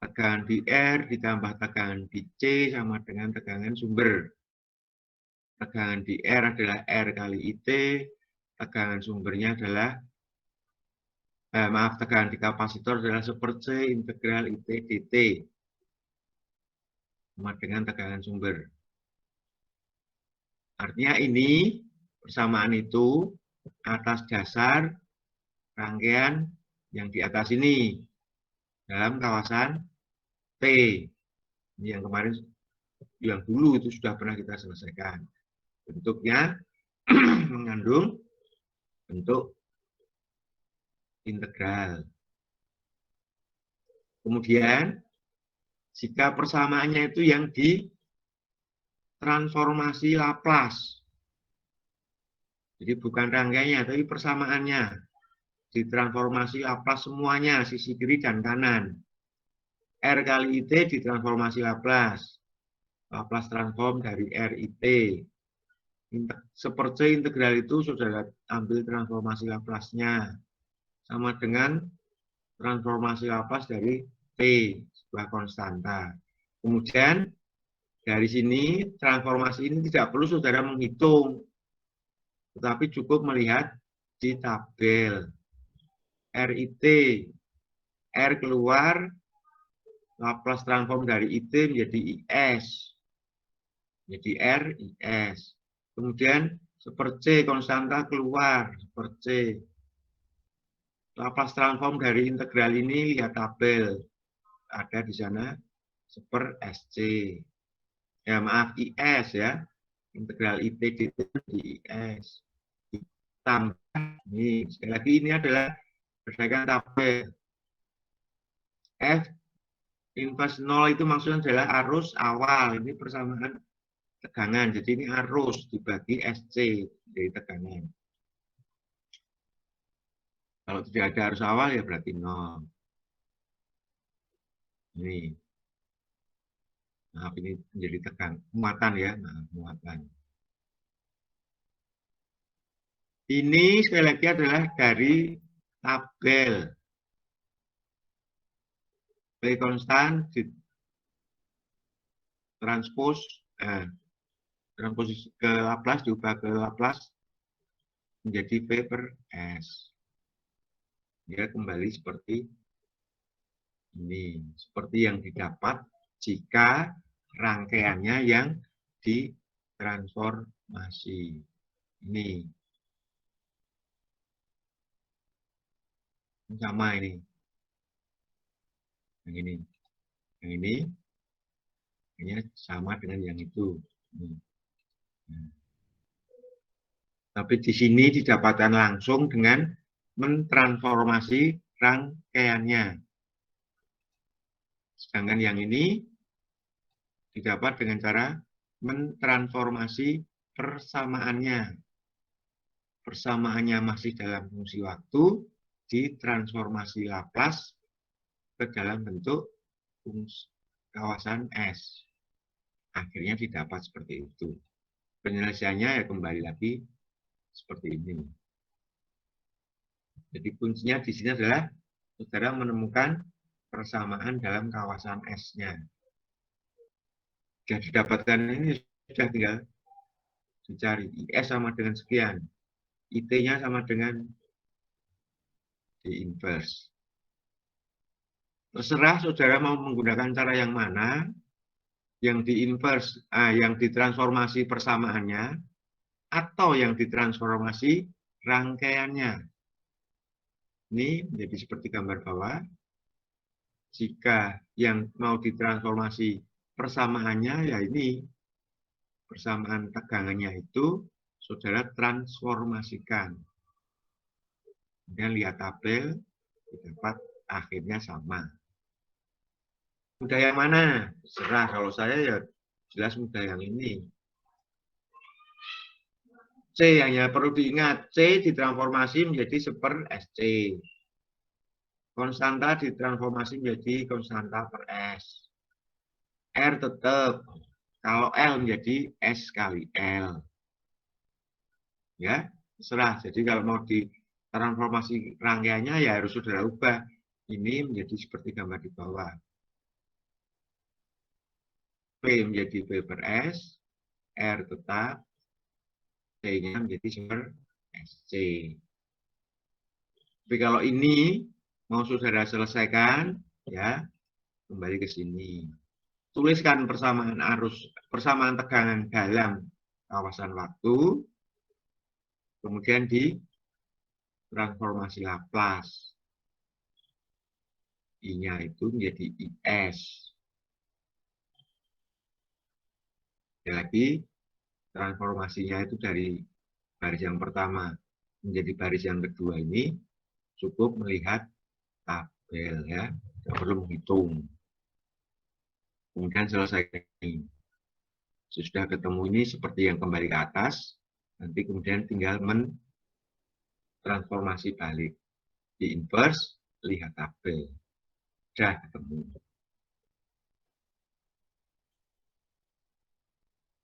Tegangan di R ditambah tegangan di C sama dengan tegangan sumber. Tegangan di R adalah R kali IT, tegangan sumbernya adalah, tegangan di kapasitor adalah 1/C integral IT dt. Sama dengan tegangan sumber. Artinya ini, persamaan itu atas dasar rangkaian yang di atas ini dalam kawasan T. Ini yang kemarin, yang dulu itu sudah pernah kita selesaikan. Bentuknya mengandung bentuk integral. Kemudian, jika persamaannya itu yang di transformasi Laplace. Jadi bukan rangkaiannya, tapi persamaannya. Ditransformasi Laplace semuanya, sisi kiri dan kanan. R kali IT ditransformasi Laplace. Laplace transform dari R IT. Seperti integral itu saudara ambil transformasi Laplace-nya. Sama dengan transformasi Laplace dari T, sebuah konstanta. Kemudian, dari sini, transformasi ini tidak perlu saudara menghitung. Tetapi cukup melihat di tabel. RIT, R keluar, Laplace transform dari IT menjadi IS. Jadi R, IS. Kemudian, seperti konstanta keluar, seperti Laplace transform dari integral ini, lihat tabel. Ada di sana, seper SC. Ya, maaf, IS ya. Integral IT di IS. Tambah, ini, sekali lagi ini adalah berdasarkan tabel. F inverse 0 itu maksudnya adalah arus awal. Ini persamaan tegangan. Jadi ini arus dibagi SC dari tegangan. Kalau tidak ada arus awal ya berarti 0. Ini. Maaf, ini menjadi tegang. Muatan ya. Nah, muatan. Ini sekali lagi adalah dari tabel. P konstan transpose transposisi ke Laplace diubah ke Laplace menjadi P per S. Dia kembali seperti ini, seperti yang didapat jika rangkaiannya yang ditransformasi. Ini Sama ini. Yang ini. Yang ini sama dengan yang itu. Tapi di sini didapatkan langsung dengan mentransformasi rangkaiannya. Sedangkan yang ini didapat dengan cara mentransformasi persamaannya. Persamaannya masih dalam fungsi waktu, ditransformasi Laplace ke dalam bentuk kawasan S. Akhirnya didapat seperti itu. Penyelesaiannya ya kembali lagi seperti ini. Jadi kuncinya di sini adalah saudara menemukan persamaan dalam kawasan S-nya. Sudah didapatkan ini, sudah tinggal dicari. IS sama dengan sekian. IT-nya sama dengan D inverse. Terserah saudara mau menggunakan cara yang mana, yang di inverse, yang ditransformasi persamaannya, atau yang ditransformasi rangkaiannya. Ini menjadi seperti gambar bawah. Jika yang mau ditransformasi persamaannya, ya ini persamaan tegangannya itu saudara transformasikan. Kemudian lihat tabel, dapat akhirnya sama. Mudah yang mana? Serah, kalau saya ya jelas mudah yang ini. C hanya perlu diingat, C ditransformasi menjadi 1/SC. Konstanta ditransformasi menjadi konstanta per S. R tetap, kalau L menjadi S kali L. Ya, terserah. Jadi kalau mau ditransformasi rangkaiannya ya harus saudara ubah. Ini menjadi seperti gambar di bawah. P menjadi P per S, R tetap, C-nya menjadi 1/SC. Tapi kalau ini mau saudara selesaikan, ya kembali ke sini. Tuliskan persamaan persamaan tegangan dalam kawasan waktu, kemudian ditransformasi Laplace. I-nya itu menjadi IS. Lagi transformasinya itu dari baris yang pertama menjadi baris yang kedua ini cukup melihat tabel ya, tidak perlu menghitung. Kemudian selesai ini. Sudah ketemu ini seperti yang kembali ke atas, nanti kemudian tinggal mentransformasi balik. Di inverse, lihat tabel. Sudah ketemu.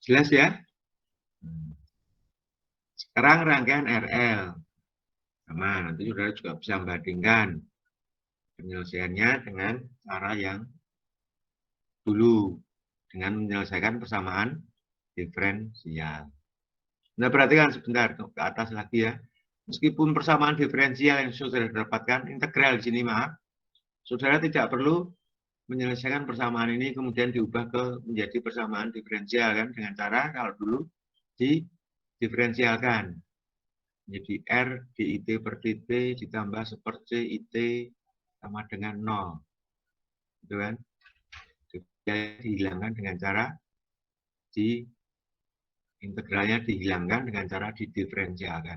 Jelas ya? Sekarang rangkaian RL. Sama, nanti saudara juga bisa membandingkan penyelesaiannya dengan cara yang dulu, dengan menyelesaikan persamaan diferensial. Nah, perhatikan sebentar, ke atas lagi ya. Meskipun persamaan diferensial yang saudara dapatkan, integral di sini maaf, saudara tidak perlu menyelesaikan persamaan ini kemudian diubah menjadi persamaan diferensial kan, dengan cara kalau dulu didiferensialkan. Jadi R DIT per DT ditambah 1/C IT sama dengan 0. Gitu kan? Dihilangkan dengan cara integralnya dihilangkan dengan cara didiferensialkan.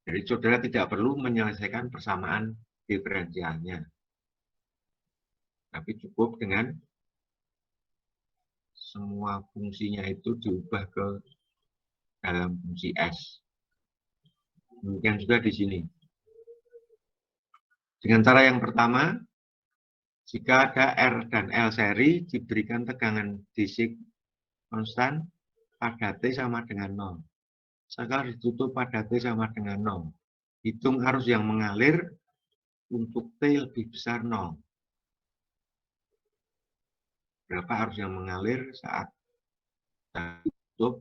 Jadi saudara tidak perlu menyelesaikan persamaan diferensialnya. Tapi cukup dengan semua fungsinya itu diubah ke dalam fungsi S. Demikian juga di sini. Dengan cara yang pertama, jika ada R dan L seri diberikan tegangan DC konstan pada T sama dengan 0. Sekarang ditutup pada T sama dengan 0. Hitung arus yang mengalir untuk T lebih besar 0. Berapa arus yang mengalir saat ditutup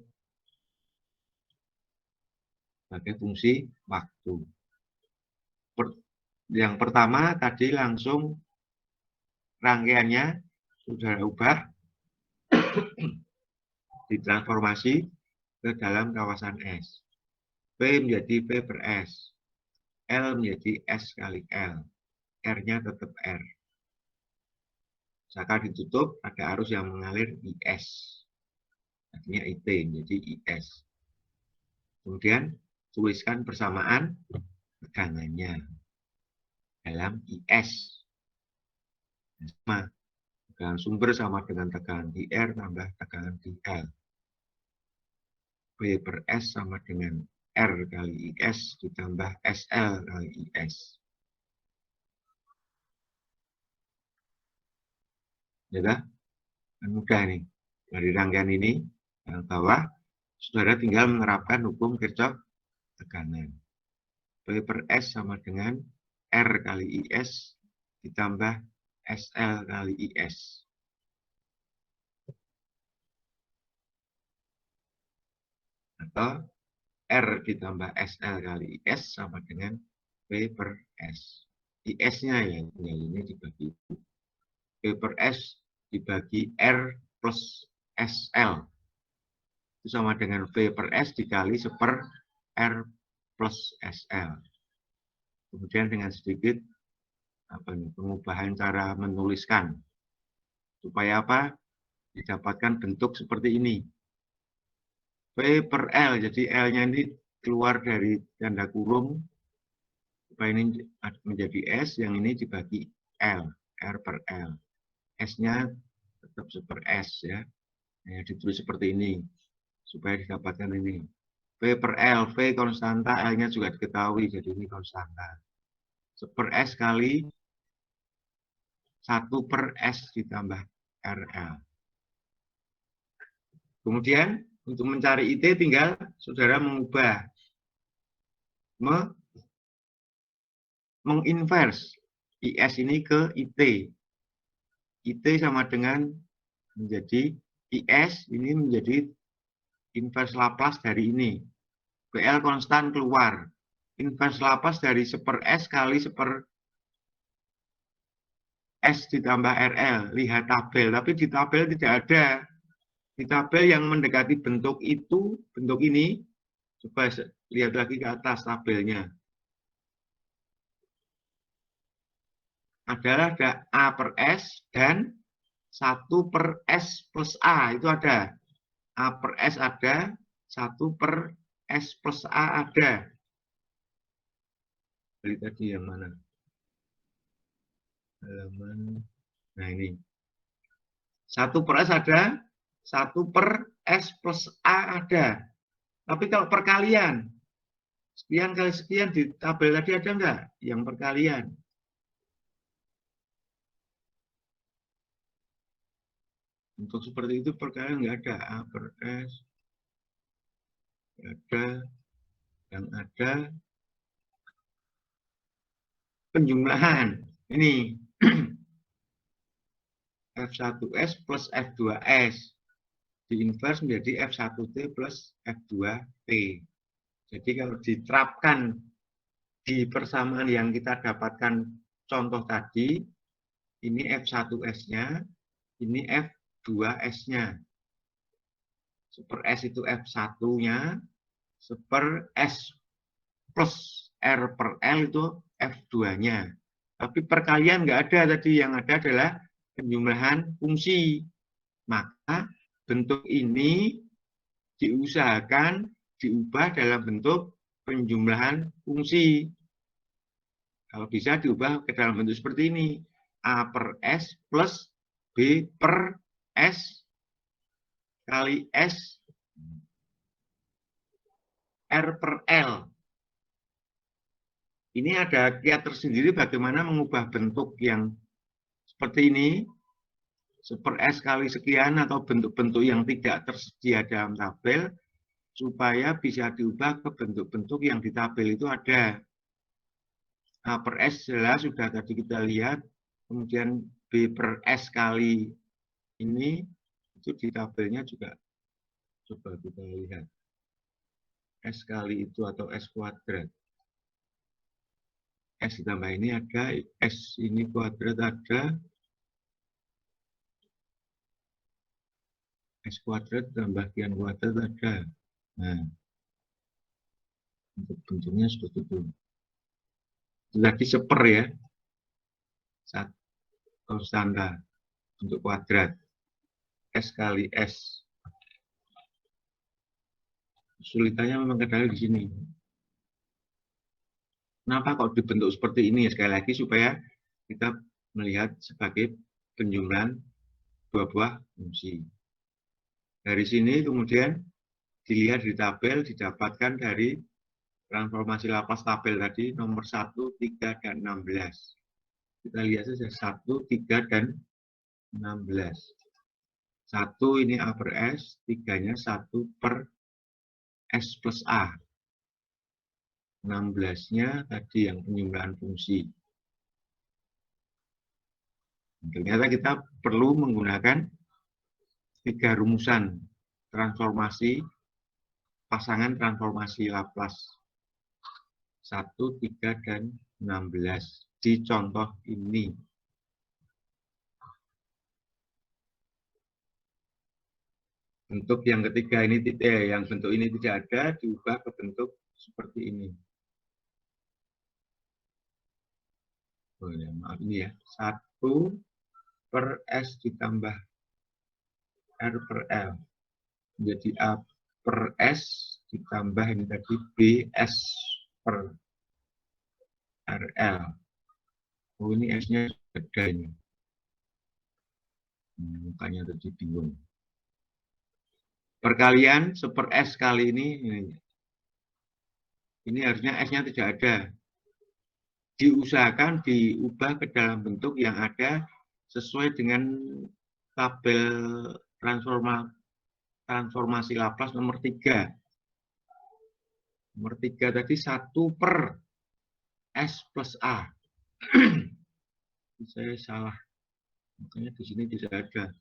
sebagai fungsi waktu. Yang pertama tadi langsung rangkaiannya sudah ubah ditransformasi ke dalam kawasan S. P menjadi P per S. L menjadi S kali L. R-nya tetap R. Saka ditutup, ada arus yang mengalir IS. Artinya IT menjadi IS. Kemudian tuliskan persamaan tegangannya dalam IS. Sama, tegangan sumber sama dengan tegangan di R tambah tegangan di L. V per S sama dengan R kali IS ditambah SL kali IS. Ya kan? Mudah nih. Dari rangkaian ini, yang bawah, saudara tinggal menerapkan hukum Kirchhoff tekanan. V per S sama dengan R kali IS ditambah SL kali IS. Atau R ditambah SL kali IS sama dengan V per S. IS-nya ya, tinggal ini dibagi. V per S dibagi R plus SL. Itu sama dengan V per S dikali seper R plus SL. Kemudian dengan sedikit pengubahan cara menuliskan. Supaya apa? Didapatkan bentuk seperti ini. V per L, jadi L-nya ini keluar dari tanda kurung. Supaya ini menjadi S, yang ini dibagi L, R per L. S-nya tetap seper S ya. Nah, ditulis seperti ini. Supaya didapatkan ini. V per L, V konstanta, L-nya juga diketahui, jadi ini konstanta. Seper S kali 1 per S ditambah RL. Kemudian, untuk mencari IT tinggal saudara mengubah, menginvers IS ini ke IT. IT sama dengan menjadi IS, ini menjadi invers Laplace dari ini. VL konstan keluar. Invers Laplace dari seper S kali seper S ditambah RL. Lihat tabel, tapi di tabel tidak ada. Di tabel yang mendekati bentuk itu, bentuk ini, coba lihat lagi ke atas tabelnya. Adalah ada A per S dan 1 per S plus A. Itu ada. A per S ada, 1 per S plus A ada. Jadi tadi yang mana? Halaman. Nah ini. 1 per S ada, 1 per S plus A ada. Tapi kalau perkalian, sekian kali sekian di tabel tadi ada enggak? Yang perkalian. Untuk seperti itu perkalian enggak ada. A per S. Ada. Yang ada penjumlahan. Ini. F1S plus F2S. Diinvers menjadi F1T plus F2T. Jadi kalau diterapkan di persamaan yang kita dapatkan contoh tadi, ini F1S-nya, ini F2S-nya. Seper S itu F1-nya, seper S plus R per L itu F2-nya. Tapi perkalian nggak ada tadi, yang ada adalah penjumlahan fungsi. Maka bentuk ini diusahakan diubah dalam bentuk penjumlahan fungsi. Kalau bisa diubah ke dalam bentuk seperti ini. A per S plus B per S kali S R per L. Ini ada kiat tersendiri bagaimana mengubah bentuk yang seperti ini. Seper S kali sekian atau bentuk-bentuk yang tidak tersedia dalam tabel. Supaya bisa diubah ke bentuk-bentuk yang di tabel itu ada. A per S jelas sudah tadi kita lihat, kemudian B per S kali ini, itu di tabelnya juga coba kita lihat. S kali itu atau S kuadrat. S ditambah ini ada, S ini kuadrat ada, S kuadrat tambah kian kuadrat ada. Nah, untuk bentuknya seperti itu. tadi seper ya. Konstanta untuk kuadrat. S kali S. Kesulitannya memang kadang di sini. Kenapa kok dibentuk seperti ini? Sekali lagi supaya kita melihat sebagai penjumlahan dua buah fungsi. Dari sini kemudian dilihat di tabel, didapatkan dari transformasi Laplace tabel tadi nomor 1, 3, dan 16. Kita lihat saja 1, 3, dan 16. 1 ini A per S, 3-nya 1 per S plus A. 16-nya tadi yang penjumlahan fungsi. Ternyata kita perlu menggunakan 3 rumusan transformasi, pasangan transformasi Laplace. 1, 3, dan 16 di contoh ini. Bentuk yang ketiga ini yang bentuk ini tidak ada, diubah ke bentuk seperti ini. Oh ya, maaf ini ya. 1 per S ditambah R per L. Menjadi A per S ditambah ini tadi BS per RL. Oh ini S-nya beda ini. Mukanya tadi bingung. Perkalian seper S kali ini harusnya S-nya tidak ada. Diusahakan diubah ke dalam bentuk yang ada sesuai dengan tabel transformasi Laplace nomor 3. Nomor 3 tadi 1 per S plus A. Saya salah. Makanya di sini tidak ada.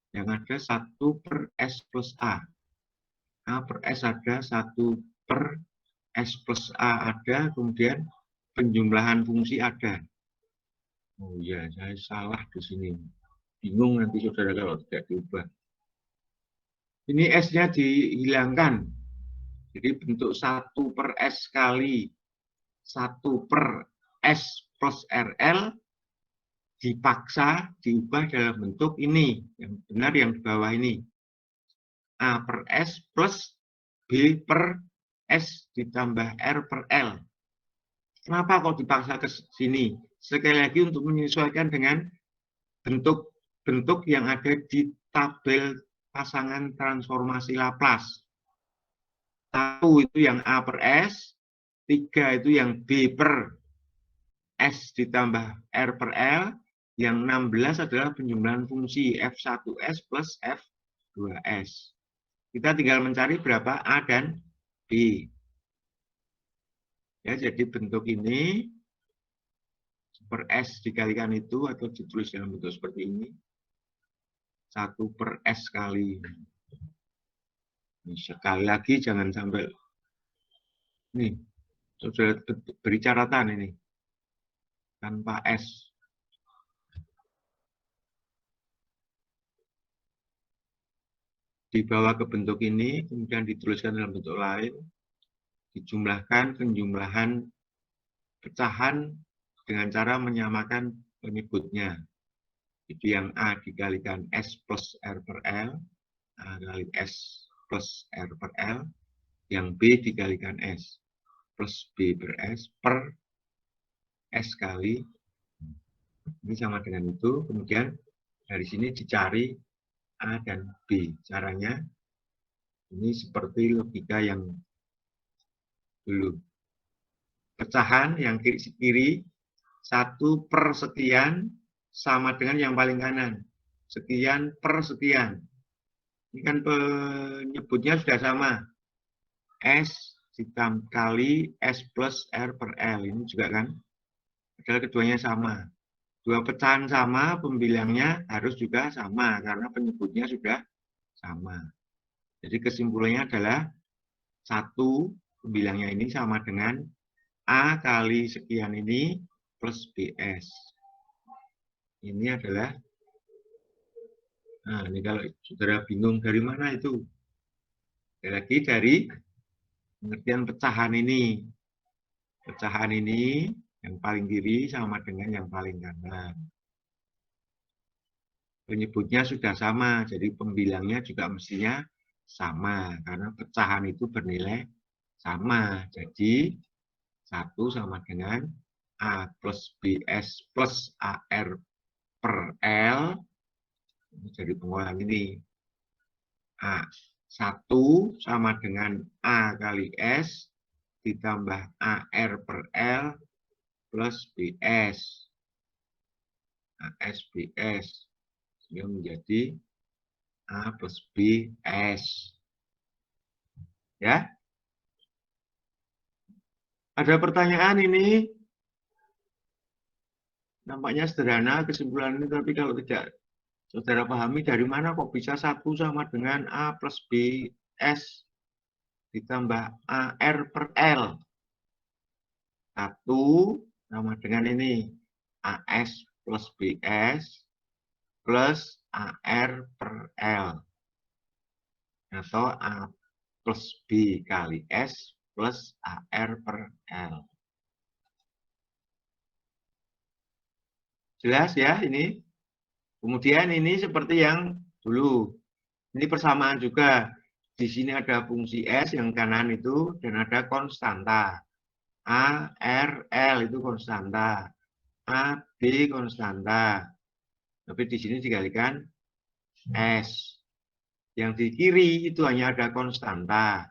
Yang ada 1 per S plus A. A per S ada, 1 per S plus A ada, kemudian penjumlahan fungsi ada. Oh ya, saya salah di sini. Bingung nanti saudara kalau tidak diubah. Ini S-nya dihilangkan. Jadi bentuk 1 per S kali 1 per S plus RL dipaksa diubah dalam bentuk ini. Yang benar yang di bawah ini. A per S plus B per S ditambah R per L. Kenapa kok dipaksa ke sini? Sekali lagi untuk menyesuaikan dengan bentuk-bentuk yang ada di tabel pasangan transformasi Laplace. 1 itu yang A per S, 3 itu yang B per S ditambah R per L, yang 16 adalah penjumlahan fungsi F1S plus F2S. Kita tinggal mencari berapa A dan B. Ya, jadi bentuk ini per S dikalikan itu atau ditulis dalam bentuk seperti ini. 1 per S kali. Ini sekali lagi jangan sampai nih, sudah beri catatan ini. Tanpa S. Dibawa ke bentuk ini, kemudian dituliskan dalam bentuk lain. Dijumlahkan penjumlahan pecahan dengan cara menyamakan penyebutnya. Itu yang A dikalikan S plus R per L, A kali S plus R per L, yang B dikalikan S plus B per S per S kali, ini sama dengan itu, kemudian dari sini dicari A dan B. Caranya, ini seperti logika yang dulu. Pecahan yang kiri, 1 per sekian sama dengan yang paling kanan. Sekian per sekian. Ini kan penyebutnya sudah sama. S kali S plus R per L. Ini juga kan. Padahal keduanya sama. Dua pecahan sama, pembilangnya harus juga sama. Karena penyebutnya sudah sama. Jadi kesimpulannya adalah 1 pembilangnya ini sama dengan A kali sekian ini plus BS. Ini adalah, nah ini kalau saudara bingung dari mana itu. Lagi dari pengertian pecahan ini. Pecahan ini Yang paling kiri sama dengan yang paling kanan. Penyebutnya sudah sama, jadi pembilangnya juga mestinya sama, karena pecahan itu bernilai sama. Jadi, 1 sama dengan A plus BS plus AR per L. Jadi pengulangan ini. A1 sama dengan A kali S ditambah AR per L plus BS. AS BS. Ini menjadi A plus BS. Ya. Ada pertanyaan ini? Nampaknya sederhana kesimpulan ini, tapi kalau tidak saudara pahami, dari mana kok bisa 1 sama dengan A plus BS ditambah AR per L. 1 sama dengan ini, AS plus BS plus AR per L. Atau A plus B kali S plus AR per L. Jelas ya ini? Kemudian ini seperti yang dulu. Ini persamaan juga. Di sini ada fungsi S yang kanan itu dan ada konstanta. A, R, L itu konstanta. A, B konstanta. Tapi di sini dikalikan S. Yang di kiri itu hanya ada konstanta.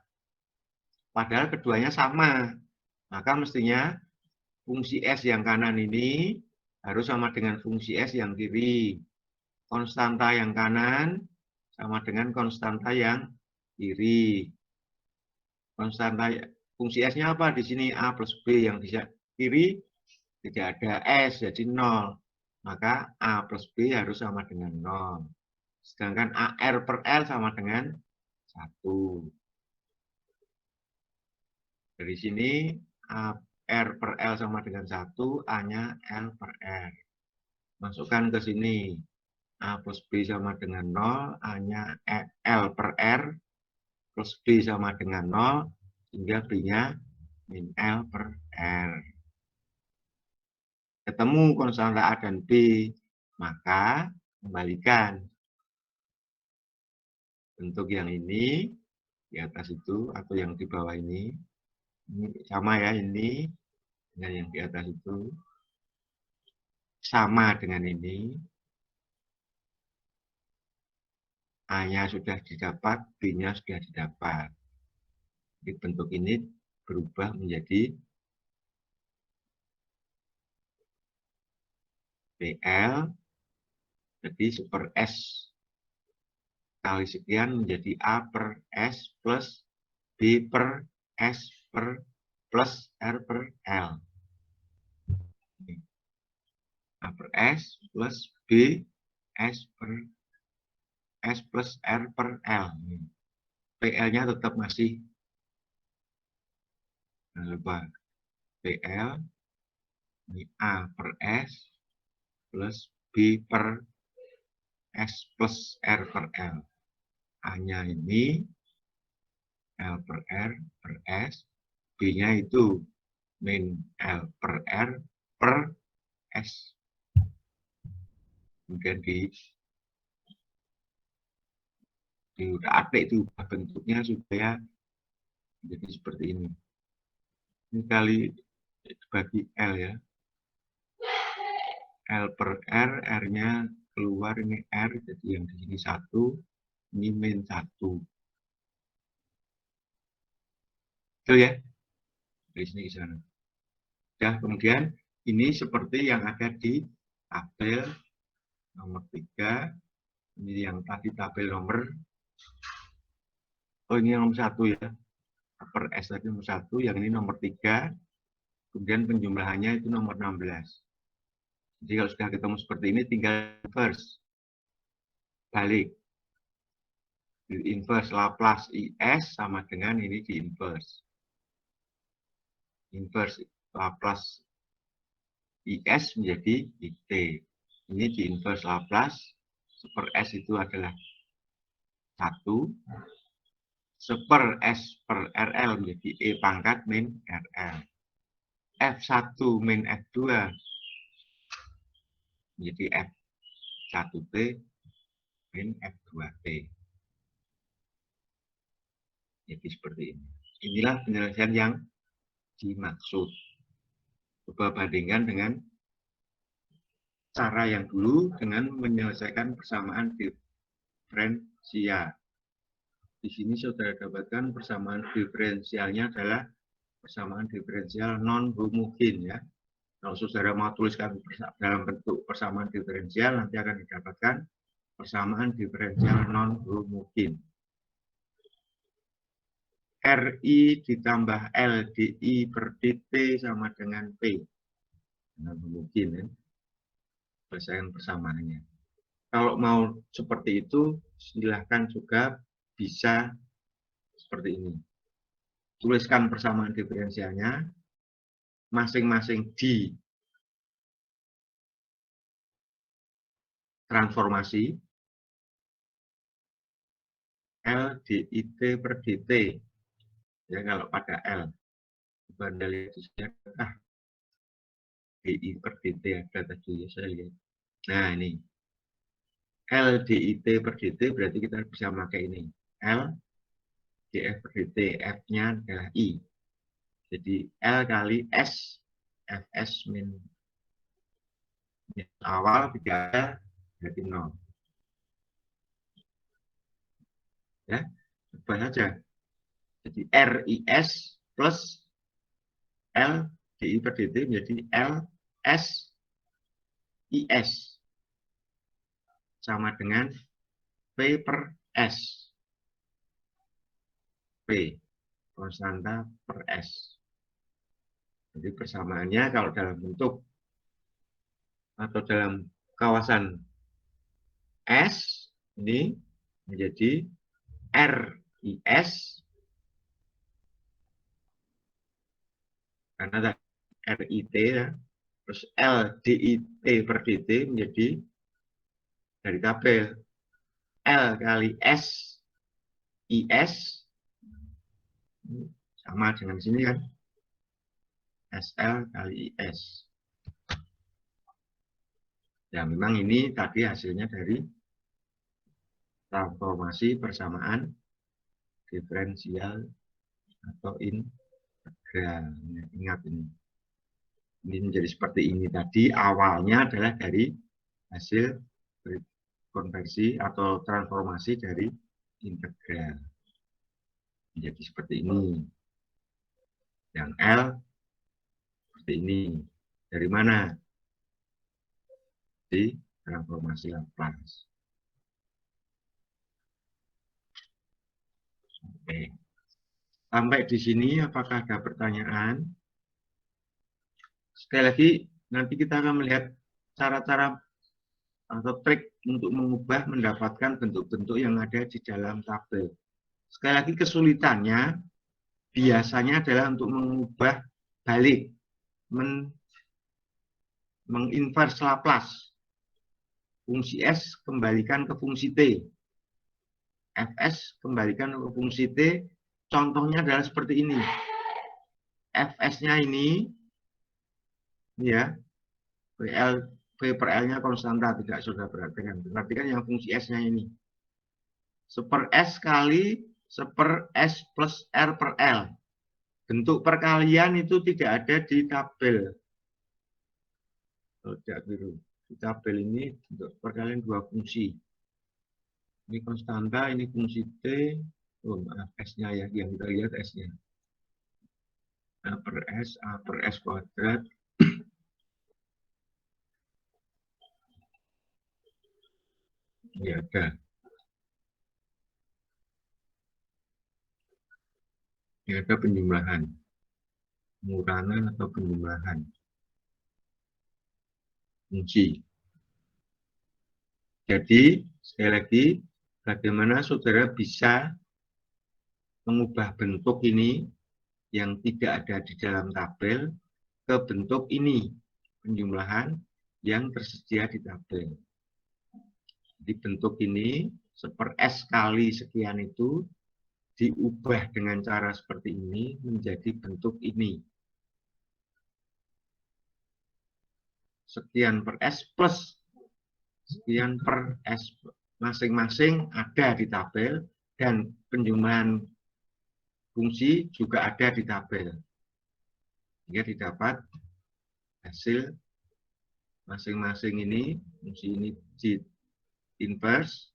Padahal keduanya sama. Maka mestinya fungsi S yang kanan ini harus sama dengan fungsi S yang kiri. Konstanta yang kanan sama dengan konstanta yang kiri. Konstanta fungsi S-nya apa? Di sini A plus B, yang di kiri tidak ada S, jadi 0. Maka A plus B harus sama dengan 0. Sedangkan AR per L sama dengan 1. Dari sini R per L sama dengan 1, A-nya L per R. Masukkan ke sini. A plus B sama dengan 0, A-nya L per R, plus B sama dengan 0, sehingga B-nya min L per R. Ketemu konstanta A dan B, maka kembalikan bentuk yang ini di atas itu atau yang di bawah ini sama ya, ini dengan yang di atas itu sama dengan ini. A-nya sudah didapat, B-nya sudah didapat. Jadi bentuk ini berubah menjadi PL, jadi super S kali sekian menjadi A per S plus B per S per plus R per L. A per S plus B S per S plus R per L. PL-nya tetap masih lupa. PL ini A per S plus B per S plus R per L. A-nya ini L per R per S, B-nya itu min L per R per S. Kemudian diutak-atik itu bentuknya supaya jadi seperti ini. Ini kali bagi L ya. L per R, R-nya keluar, ini R, jadi yang di sini 1, ini min 1. Betul ya? Dari sini ke sana. Ya, kemudian ini seperti yang ada di tabel nomor 3. Ini yang tadi tabel nomor, oh ini yang nomor 1 ya. Per S tadi nomor 1, yang ini nomor 3. Kemudian penjumlahannya itu nomor 16. Jadi kalau sudah ketemu seperti ini, tinggal inverse. Balik. Di inverse Laplace IS sama dengan ini di inverse. Inverse Laplace IS menjadi IT. Ini di inverse Laplace. Super S itu adalah 1. Super S per RL menjadi E pangkat min RL. F1 min F2 menjadi F1T min F2T. Jadi seperti ini. Inilah penyelesaian yang dimaksud. Coba bandingkan dengan cara yang dulu dengan menyelesaikan persamaan diferensial. Di sini saudara dapatkan persamaan diferensialnya adalah persamaan diferensial non homogen ya. Kalau saudara mau tuliskan dalam bentuk persamaan diferensial, nanti akan didapatkan persamaan diferensial non homogen. RI ditambah LDI per DT sama dengan P. Non homogen ya. Selesaikan persamaannya. Kalau mau seperti itu, silahkan juga bisa seperti ini. Tuliskan persamaan diferensialnya, masing-masing di transformasi L DIT per DT. Ya, kalau pada L. Anda lihat di sini, DI per DT ada tadi, ya, saya lihat. Nah, ini. L DIT per DT berarti kita bisa pakai ini. L DF per DT, F-nya adalah I. Jadi L kali S, Fs min awal tidak ada, berarti 0. Ya, coba saja. Jadi RIS plus L DI per DT menjadi LS IS sama dengan P per S. P konstanta per S. Jadi persamaannya kalau dalam bentuk atau dalam kawasan S ini menjadi RIS karena ada RIT ya, terus LDIT per DT menjadi dari tabel L kali S IS sama dengan sini kan, SL kali IS. Ya memang ini tadi hasilnya dari transformasi persamaan diferensial atau integral. Ingat ini. Ini menjadi seperti ini tadi, awalnya adalah dari hasil konversi atau transformasi dari integral. Menjadi seperti ini. Yang L seperti ini. Dari mana? Di transformasi Laplace. Oke. Sampai di sini apakah ada pertanyaan? Sekali lagi nanti kita akan melihat cara-cara atau trik untuk mengubah mendapatkan bentuk-bentuk yang ada di dalam tabel. Sekali lagi kesulitannya biasanya adalah untuk mengubah balik, menginvers Laplace. Fungsi S kembalikan ke fungsi T. Fs kembalikan ke fungsi T. Contohnya adalah seperti ini. Fs-nya ini ya, V per L-nya konstanta, tidak sudah perhatikan. Perhatikan yang fungsi S-nya ini. Seper S kali seper S plus R per L. Bentuk perkalian itu tidak ada di tabel. Tidak biru. Di tabel ini bentuk perkalian dua fungsi. Ini konstanta, ini fungsi T. Oh, maaf, S-nya ya, yang kita lihat S-nya. A per S kuadrat. Ini ada. Ini ada penjumlahan. Pengurangan atau penjumlahan. Fungsi. Jadi, sekali lagi, bagaimana saudara bisa mengubah bentuk ini yang tidak ada di dalam tabel ke bentuk ini, penjumlahan yang tersedia di tabel. Di bentuk ini, seper S kali sekian itu, diubah dengan cara seperti ini menjadi bentuk ini. sekian per S plus sekian per S. Masing-masing ada di tabel dan penjumlahan fungsi juga ada di tabel. Sehingga didapat hasil masing-masing ini, fungsi ini di inverse,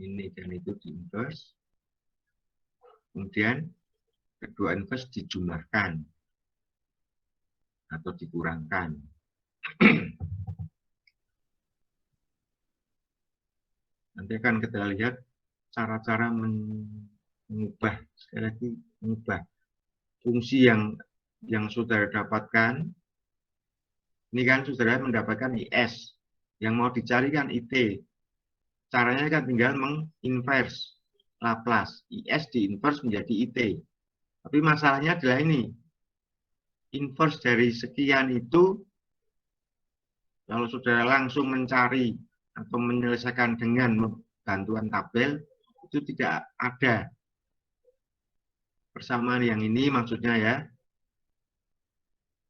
ini dan itu di inverse. Kemudian kedua inverse dijumlahkan atau dikurangkan. Nanti akan kita lihat cara-cara mengubah, sekali lagi mengubah fungsi yang saudara dapatkan. Ini kan saudara mendapatkan IS, yang mau dicari kan IT. Caranya kan tinggal menginverse Laplace, IS diinverse menjadi IT. Tapi masalahnya adalah ini, inverse dari sekian itu, kalau saudara langsung mencari atau menyelesaikan dengan bantuan tabel, itu tidak ada. Persamaan yang ini maksudnya ya,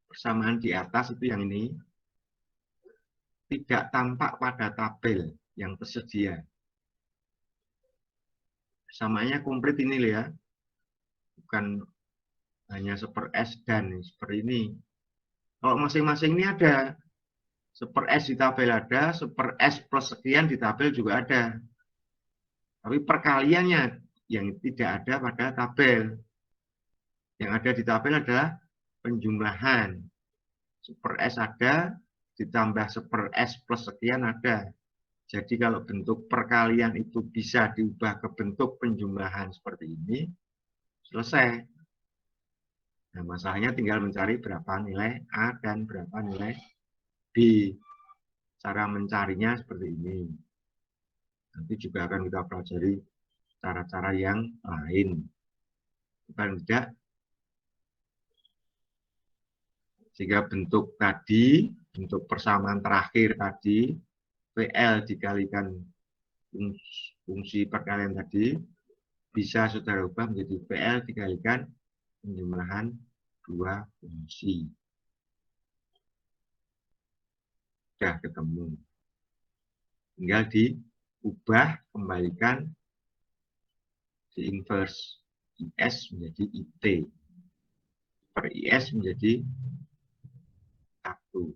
persamaan di atas itu yang ini, tidak tampak pada tabel yang tersedia. Persamaannya komplit ini ya, bukan hanya seper S dan seperti ini. Kalau masing-masing ini ada, seper S di tabel ada, seper S plus sekian di tabel juga ada. Tapi perkaliannya yang tidak ada pada tabel. Yang ada di tabel adalah penjumlahan. Seper S ada, ditambah seper S plus sekian ada. Jadi kalau bentuk perkalian itu bisa diubah ke bentuk penjumlahan seperti ini, selesai. Nah, masalahnya tinggal mencari berapa nilai A dan berapa nilai B. Cara mencarinya seperti ini. Nanti juga akan kita pelajari cara-cara yang lain. Bukan tidak. Sehingga bentuk tadi, bentuk persamaan terakhir tadi, PL dikalikan fungsi perkalian tadi, bisa saudara ubah menjadi PL dikalikan penjumlahan dua fungsi. Sudah ketemu. Tinggal diubah, kembalikan di inverse IS menjadi IT. Per IS menjadi 1.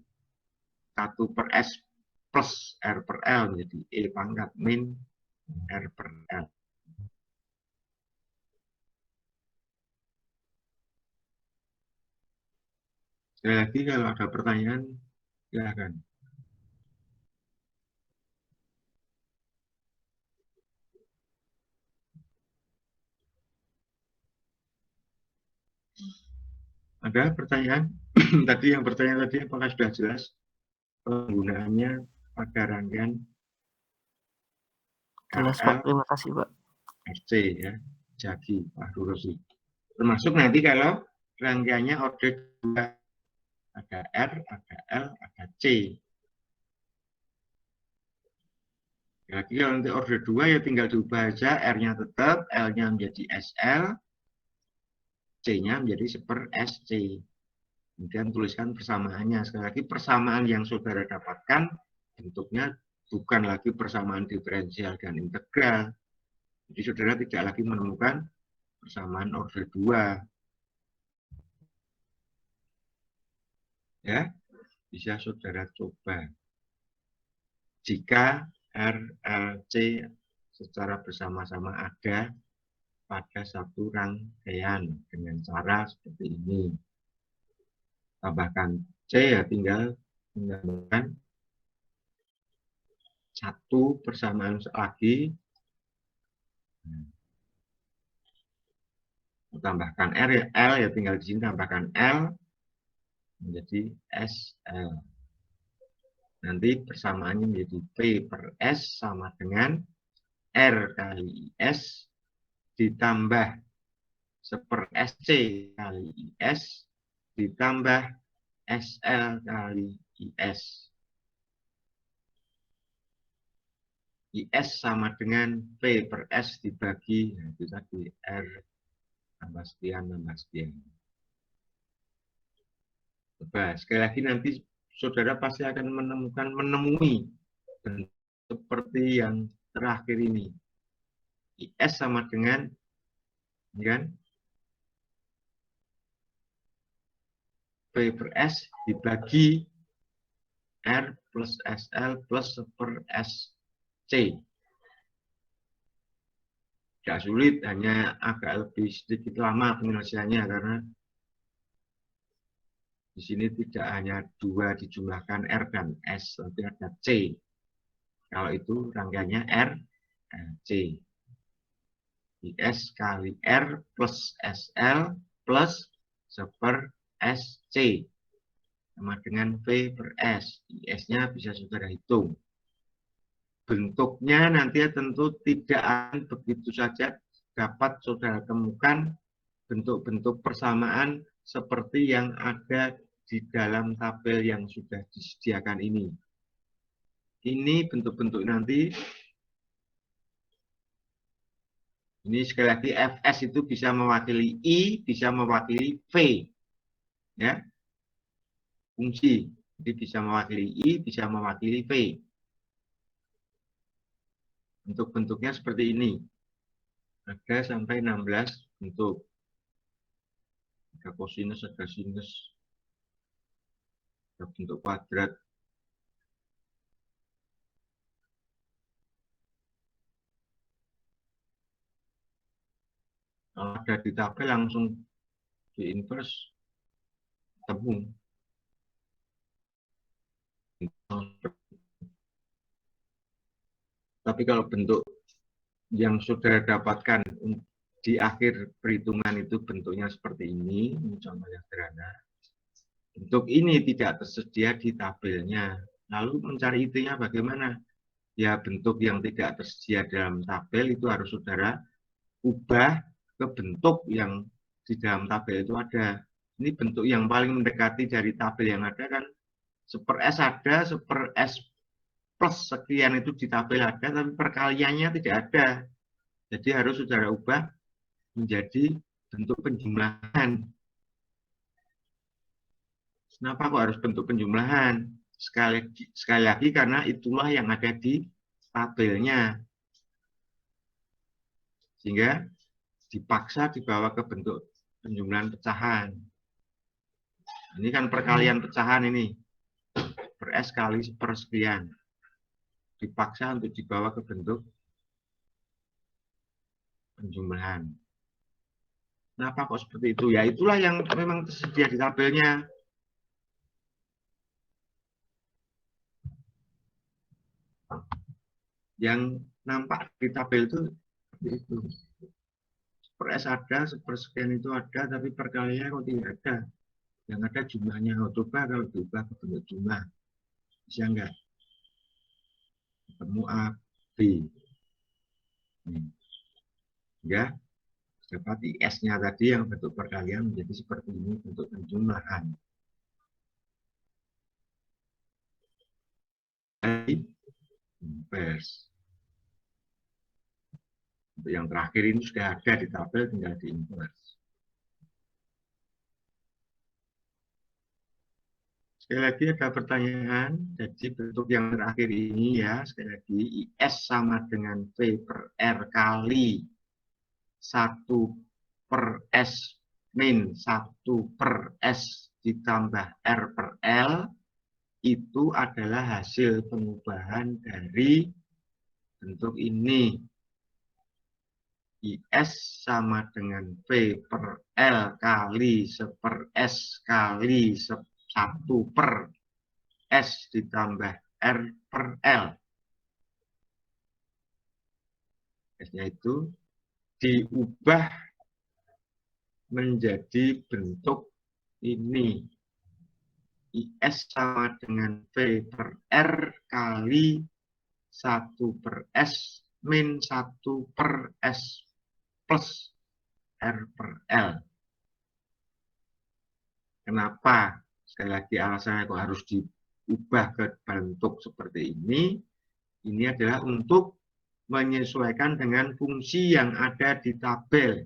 1 per S plus R per L menjadi E pangkat min R per L. Sekali lagi kalau ada pertanyaan, silakan. Ada pertanyaan? Tadi yang bertanya tadi apakah sudah jelas penggunaannya pada rangkaian Jelas Pak, terima kasih Pak. RC ya, Jagi, Pak Rurosi. Termasuk nanti kalau rangkaiannya order 2, ada R, ada L, ada C. Lagi kalau nanti order 2 ya tinggal diubah aja, R-nya tetap, L-nya menjadi SL, C-nya menjadi seper SC. Kemudian tuliskan persamaannya. Sekali lagi persamaan yang saudara dapatkan bentuknya bukan lagi persamaan diferensial dan integral. Jadi saudara tidak lagi menemukan persamaan order 2. Ya, bisa saudara coba. Jika R, L, C secara bersama-sama ada pada satu rangkaian dengan cara seperti ini. Tambahkan C ya tinggal menambahkan satu persamaan lagi. Tambahkan R ya L ya tinggal di sini tambahkan L menjadi SL. Nanti persamaannya menjadi P per S sama dengan R kali IS ditambah seper SC kali IS ditambah SL kali IS. IS sama dengan P per S dibagi, nah itu tadi R tambah sekian, tambah sekian. Coba sekali lagi nanti saudara pasti akan menemui seperti yang terakhir ini. IS sama dengan, kan, V per S dibagi R plus SL plus per SC. Tidak sulit, hanya agak lebih sedikit lama penyelesaiannya karena di sini tidak hanya 2 dijumlahkan R dan S, tapi ada C. Kalau itu rangkaiannya R, C. IS kali R plus SL plus seper SC. Sama dengan V per S. IS-nya bisa saudara hitung. Bentuknya nanti tentu tidak akan begitu saja dapat saudara temukan bentuk-bentuk persamaan seperti yang ada di dalam tabel yang sudah disediakan ini. Ini bentuk-bentuk nanti. Ini sekali lagi Fs itu bisa mewakili I, bisa mewakili V. Ya. Fungsi. Jadi bisa mewakili I, bisa mewakili V. Bentuk-bentuknya seperti ini. Ada sampai 16 bentuk. Ada kosinus, ada sinus. Ada bentuk kuadrat. Kalau ada di tabel langsung di inverse temu. Tapi kalau bentuk yang sudah dapatkan di akhir perhitungan itu bentuknya seperti ini contohnya sederhana. Bentuk ini tidak tersedia di tabelnya. Lalu mencari itunya bagaimana? Ya bentuk yang tidak tersedia dalam tabel itu harus saudara ubah ke bentuk yang di dalam tabel itu ada. Ini bentuk yang paling mendekati dari tabel yang ada kan. Seper S ada, seper S plus sekian itu di tabel ada, tapi perkaliannya tidak ada. Jadi harus saudara ubah menjadi bentuk penjumlahan. Kenapa kok harus bentuk penjumlahan? Sekali lagi karena itulah yang ada di tabelnya. Sehingga dipaksa dibawa ke bentuk penjumlahan pecahan. Ini kan perkalian pecahan ini. Per S kali per sekian. Dipaksa untuk dibawa ke bentuk penjumlahan. Kenapa kok seperti itu? Ya itulah yang memang tersedia di tabelnya. Yang nampak di tabel itu seperti itu. Per S ada, sepersekian itu ada, tapi perkaliannya kok tidak ada. Yang ada jumlahnya. Coba kalau diubah ke bentuk jumlah. Bisa enggak? Ketemu A, B. Ya, dapat IS-nya tadi yang bentuk perkalian menjadi seperti ini, bentuk penjumlahan. Inverse. Untuk yang terakhir ini sudah ada di tabel, tinggal di inverse. Sekali lagi ada pertanyaan, jadi bentuk yang terakhir ini ya, sekali lagi IS sama dengan V per R kali 1 per S min 1 per S ditambah R per L, itu adalah hasil pengubahan dari bentuk ini. IS sama dengan V per L kali seper S kali 1 per S ditambah R per L. S-nya itu diubah menjadi bentuk ini. IS sama dengan V per R kali 1 per S min 1 per S plus R per L. Kenapa? Sekali lagi alasannya kok harus diubah ke bentuk seperti ini. Ini adalah untuk menyesuaikan dengan fungsi yang ada di tabel.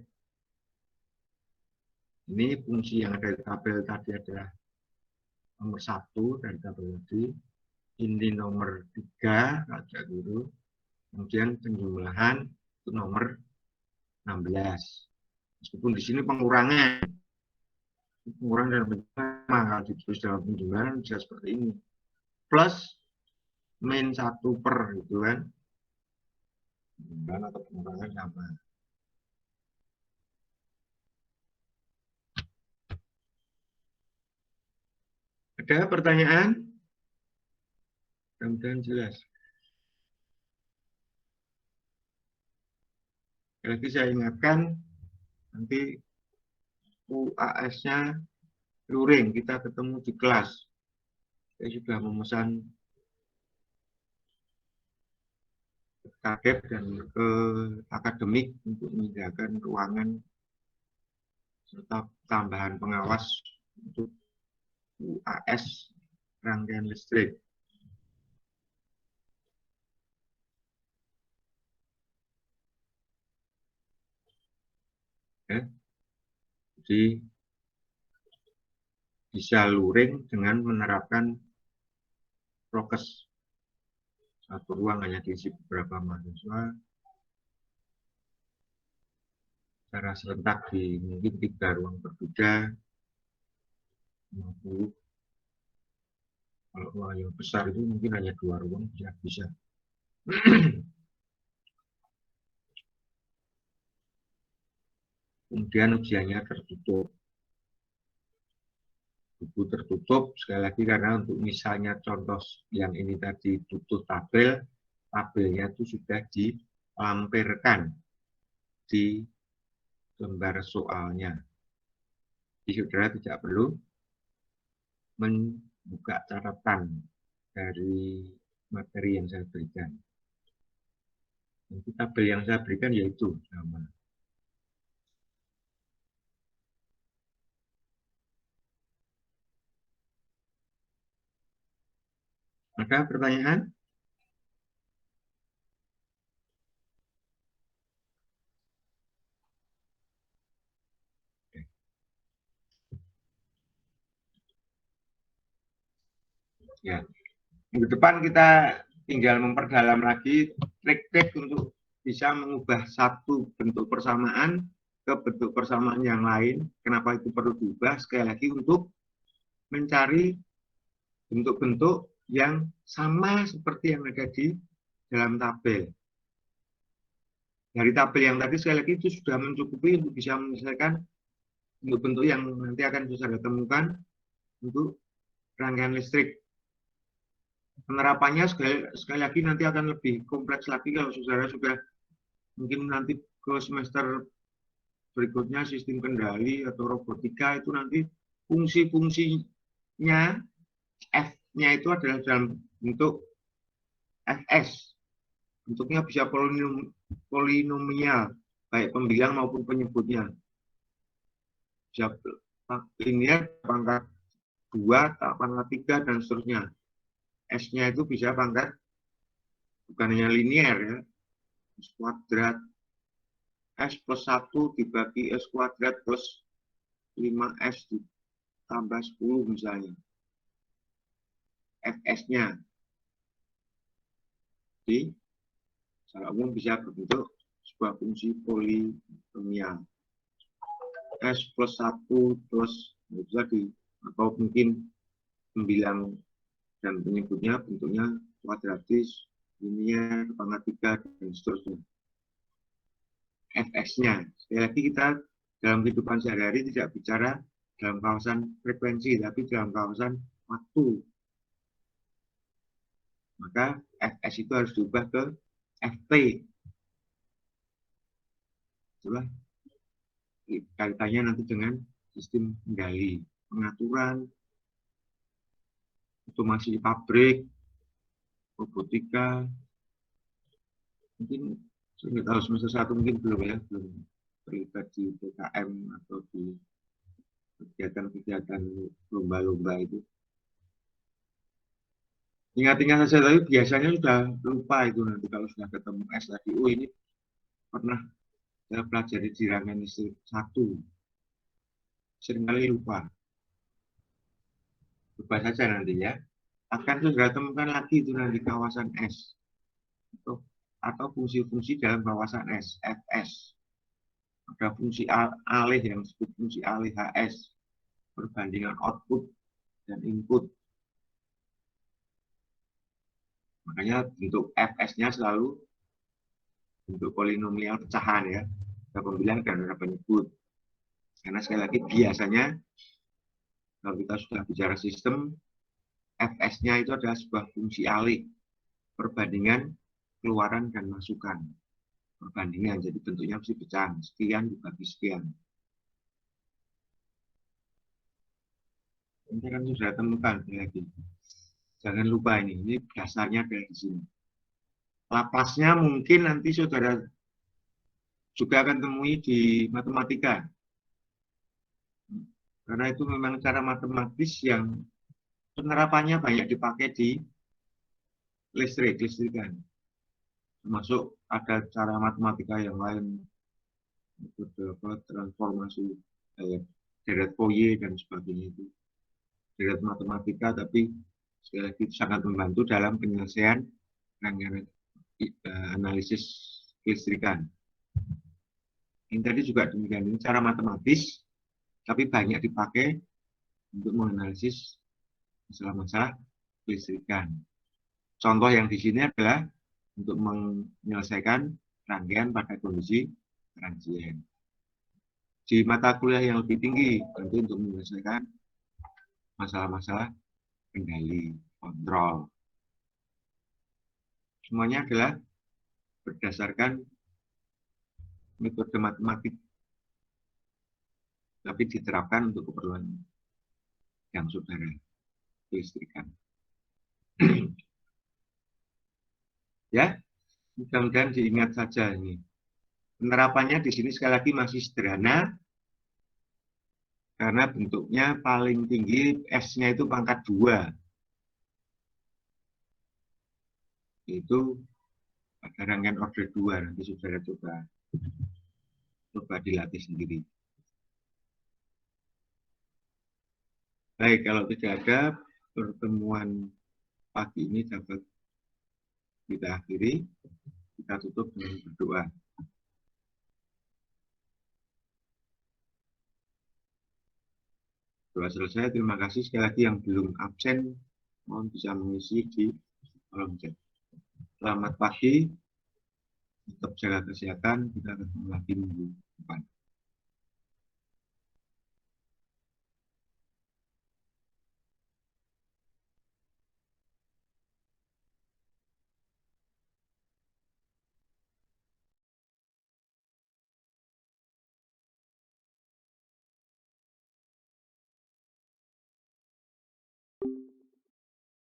Ini fungsi yang ada di tabel tadi adalah nomor 1 dari tabel tadi, ini nomor 3, ada guru, kemudian penjumlahan itu nomor 16. Meskipun di sini pengurangan dan penjumlahan, kalau ditulis dalam penjumlahan bisa seperti ini. Plus min 1 per, gitu kan. Penjumlahan atau pengurangan sama. Ada pertanyaan? Mudah-mudahan jelas. Lagi saya ingatkan, nanti UAS-nya luring, kita ketemu di kelas. Saya sudah memesan kaget dan ke akademik untuk menyediakan ruangan serta tambahan pengawas untuk UAS rangkaian listrik. Ya. Jadi bisa luring dengan menerapkan prokes. Satu ruang hanya diisi beberapa mahasiswa. Secara serentak di mungkin 3 ruang berbeda. 50. Kalau ruang yang besar itu mungkin hanya 2 ruang bisa. Kemudian ujiannya tertutup. Buku tertutup, sekali lagi karena untuk misalnya contoh yang ini tadi butuh tabel, tabelnya itu sudah dilampirkan di lembar soalnya. Jadi saudara tidak perlu membuka catatan dari materi yang saya berikan. Nanti tabel yang saya berikan yaitu sama. Ada pertanyaan? Ya. Minggu depan kita tinggal memperdalam lagi trik-trik untuk bisa mengubah satu bentuk persamaan ke bentuk persamaan yang lain. Kenapa itu perlu diubah? Sekali lagi untuk mencari bentuk-bentuk yang sama seperti yang ada di dalam tabel. Dari tabel yang tadi sekali lagi itu sudah mencukupi untuk bisa menyelesaikan bentuk-bentuk yang nanti akan bisa ditemukan untuk rangkaian listrik. Penerapannya sekali lagi nanti akan lebih kompleks lagi kalau saudara sudah mungkin nanti ke semester berikutnya sistem kendali atau robotika itu nanti fungsi-fungsinya F-nya itu adalah dalam bentuk Fs. Bentuknya bisa polinomial, baik pembilang maupun penyebutnya. Bisa linear, pangkat 2, pangkat 3, dan seterusnya. S-nya itu bisa pangkat bukan hanya linear ya, S kuadrat, S plus 1 dibagi S kuadrat plus 5S ditambah 10 misalnya. Fs-nya. Jadi, secara umum bisa berbentuk sebuah fungsi polinomial. S plus 1 plus tadi, atau mungkin pembilang dan penyebutnya bentuknya kuadratis, linear, pangkat 3, dan seterusnya. Fs-nya. Sekali lagi kita dalam kehidupan sehari-hari tidak bicara dalam kawasan frekuensi, tapi dalam kawasan waktu. Maka Fs itu harus diubah ke Ft. Itulah kaitannya nanti dengan sistem kendali, pengaturan, otomasi pabrik, robotika. Mungkin saya nggak tahu semester 1 mungkin belum ya, belum terlibat di PKM atau di kegiatan-kegiatan lomba-lomba itu. Ingat-ingat saja, tapi biasanya sudah lupa itu nanti kalau sudah ketemu S tadi. Oh, ini pernah saya pelajari di rangkaian listrik 1. Seringkali lupa. Coba saja nanti ya. Akan saudara temukan lagi itu nanti kawasan S. Atau fungsi-fungsi dalam kawasan S, Fs. Ada fungsi alih yang disebut fungsi alih HS. Perbandingan output dan input. Makanya bentuk Fs-nya selalu bentuk polinomial pecahan ya. Ada pembilang dan ada penyebut. Karena sekali lagi biasanya kalau kita sudah bicara sistem, Fs-nya itu adalah sebuah fungsi alih. Perbandingan keluaran dan masukan. Perbandingan, jadi bentuknya mesti pecahan. Sekian dibagi sekian. Ini kan sudah temukan lagi. Jangan lupa ini dasarnya kayak di sini. Lapasnya mungkin nanti saudara juga akan temui di matematika. Karena itu memang cara matematis yang penerapannya banyak dipakai di listrikan. Termasuk ada cara matematika yang lain, beberapa transformasi deret Fourier dan sebagainya itu. Deret matematika, tapi sekali lagi sangat membantu dalam penyelesaian rangkaian analisis listrikan. Ini tadi juga demikian, ini cara matematis, tapi banyak dipakai untuk menganalisis masalah-masalah listrikan. Contoh yang di sini adalah untuk menyelesaikan rangkaian pada kondisi transien. Di mata kuliah yang lebih tinggi, tentu untuk menyelesaikan masalah-masalah kendali, kontrol. Semuanya adalah berdasarkan metode matematik, tapi diterapkan untuk keperluan yang saudara listrikan. Ya, mudah-mudahan diingat saja ini. Penerapannya di sini sekali lagi masih sederhana, karena bentuknya paling tinggi S-nya itu pangkat 2. Itu ada rangkaian order 2, nanti saudara coba dilatih sendiri. Baik, kalau tidak ada, pertemuan pagi ini dapat kita akhiri. Kita tutup dengan berdoa. Doa selesai, terima kasih sekali lagi yang belum absen, mohon bisa mengisi di kolom chat. Selamat pagi, tetap jaga kesehatan, kita ketemu lagi minggu depan.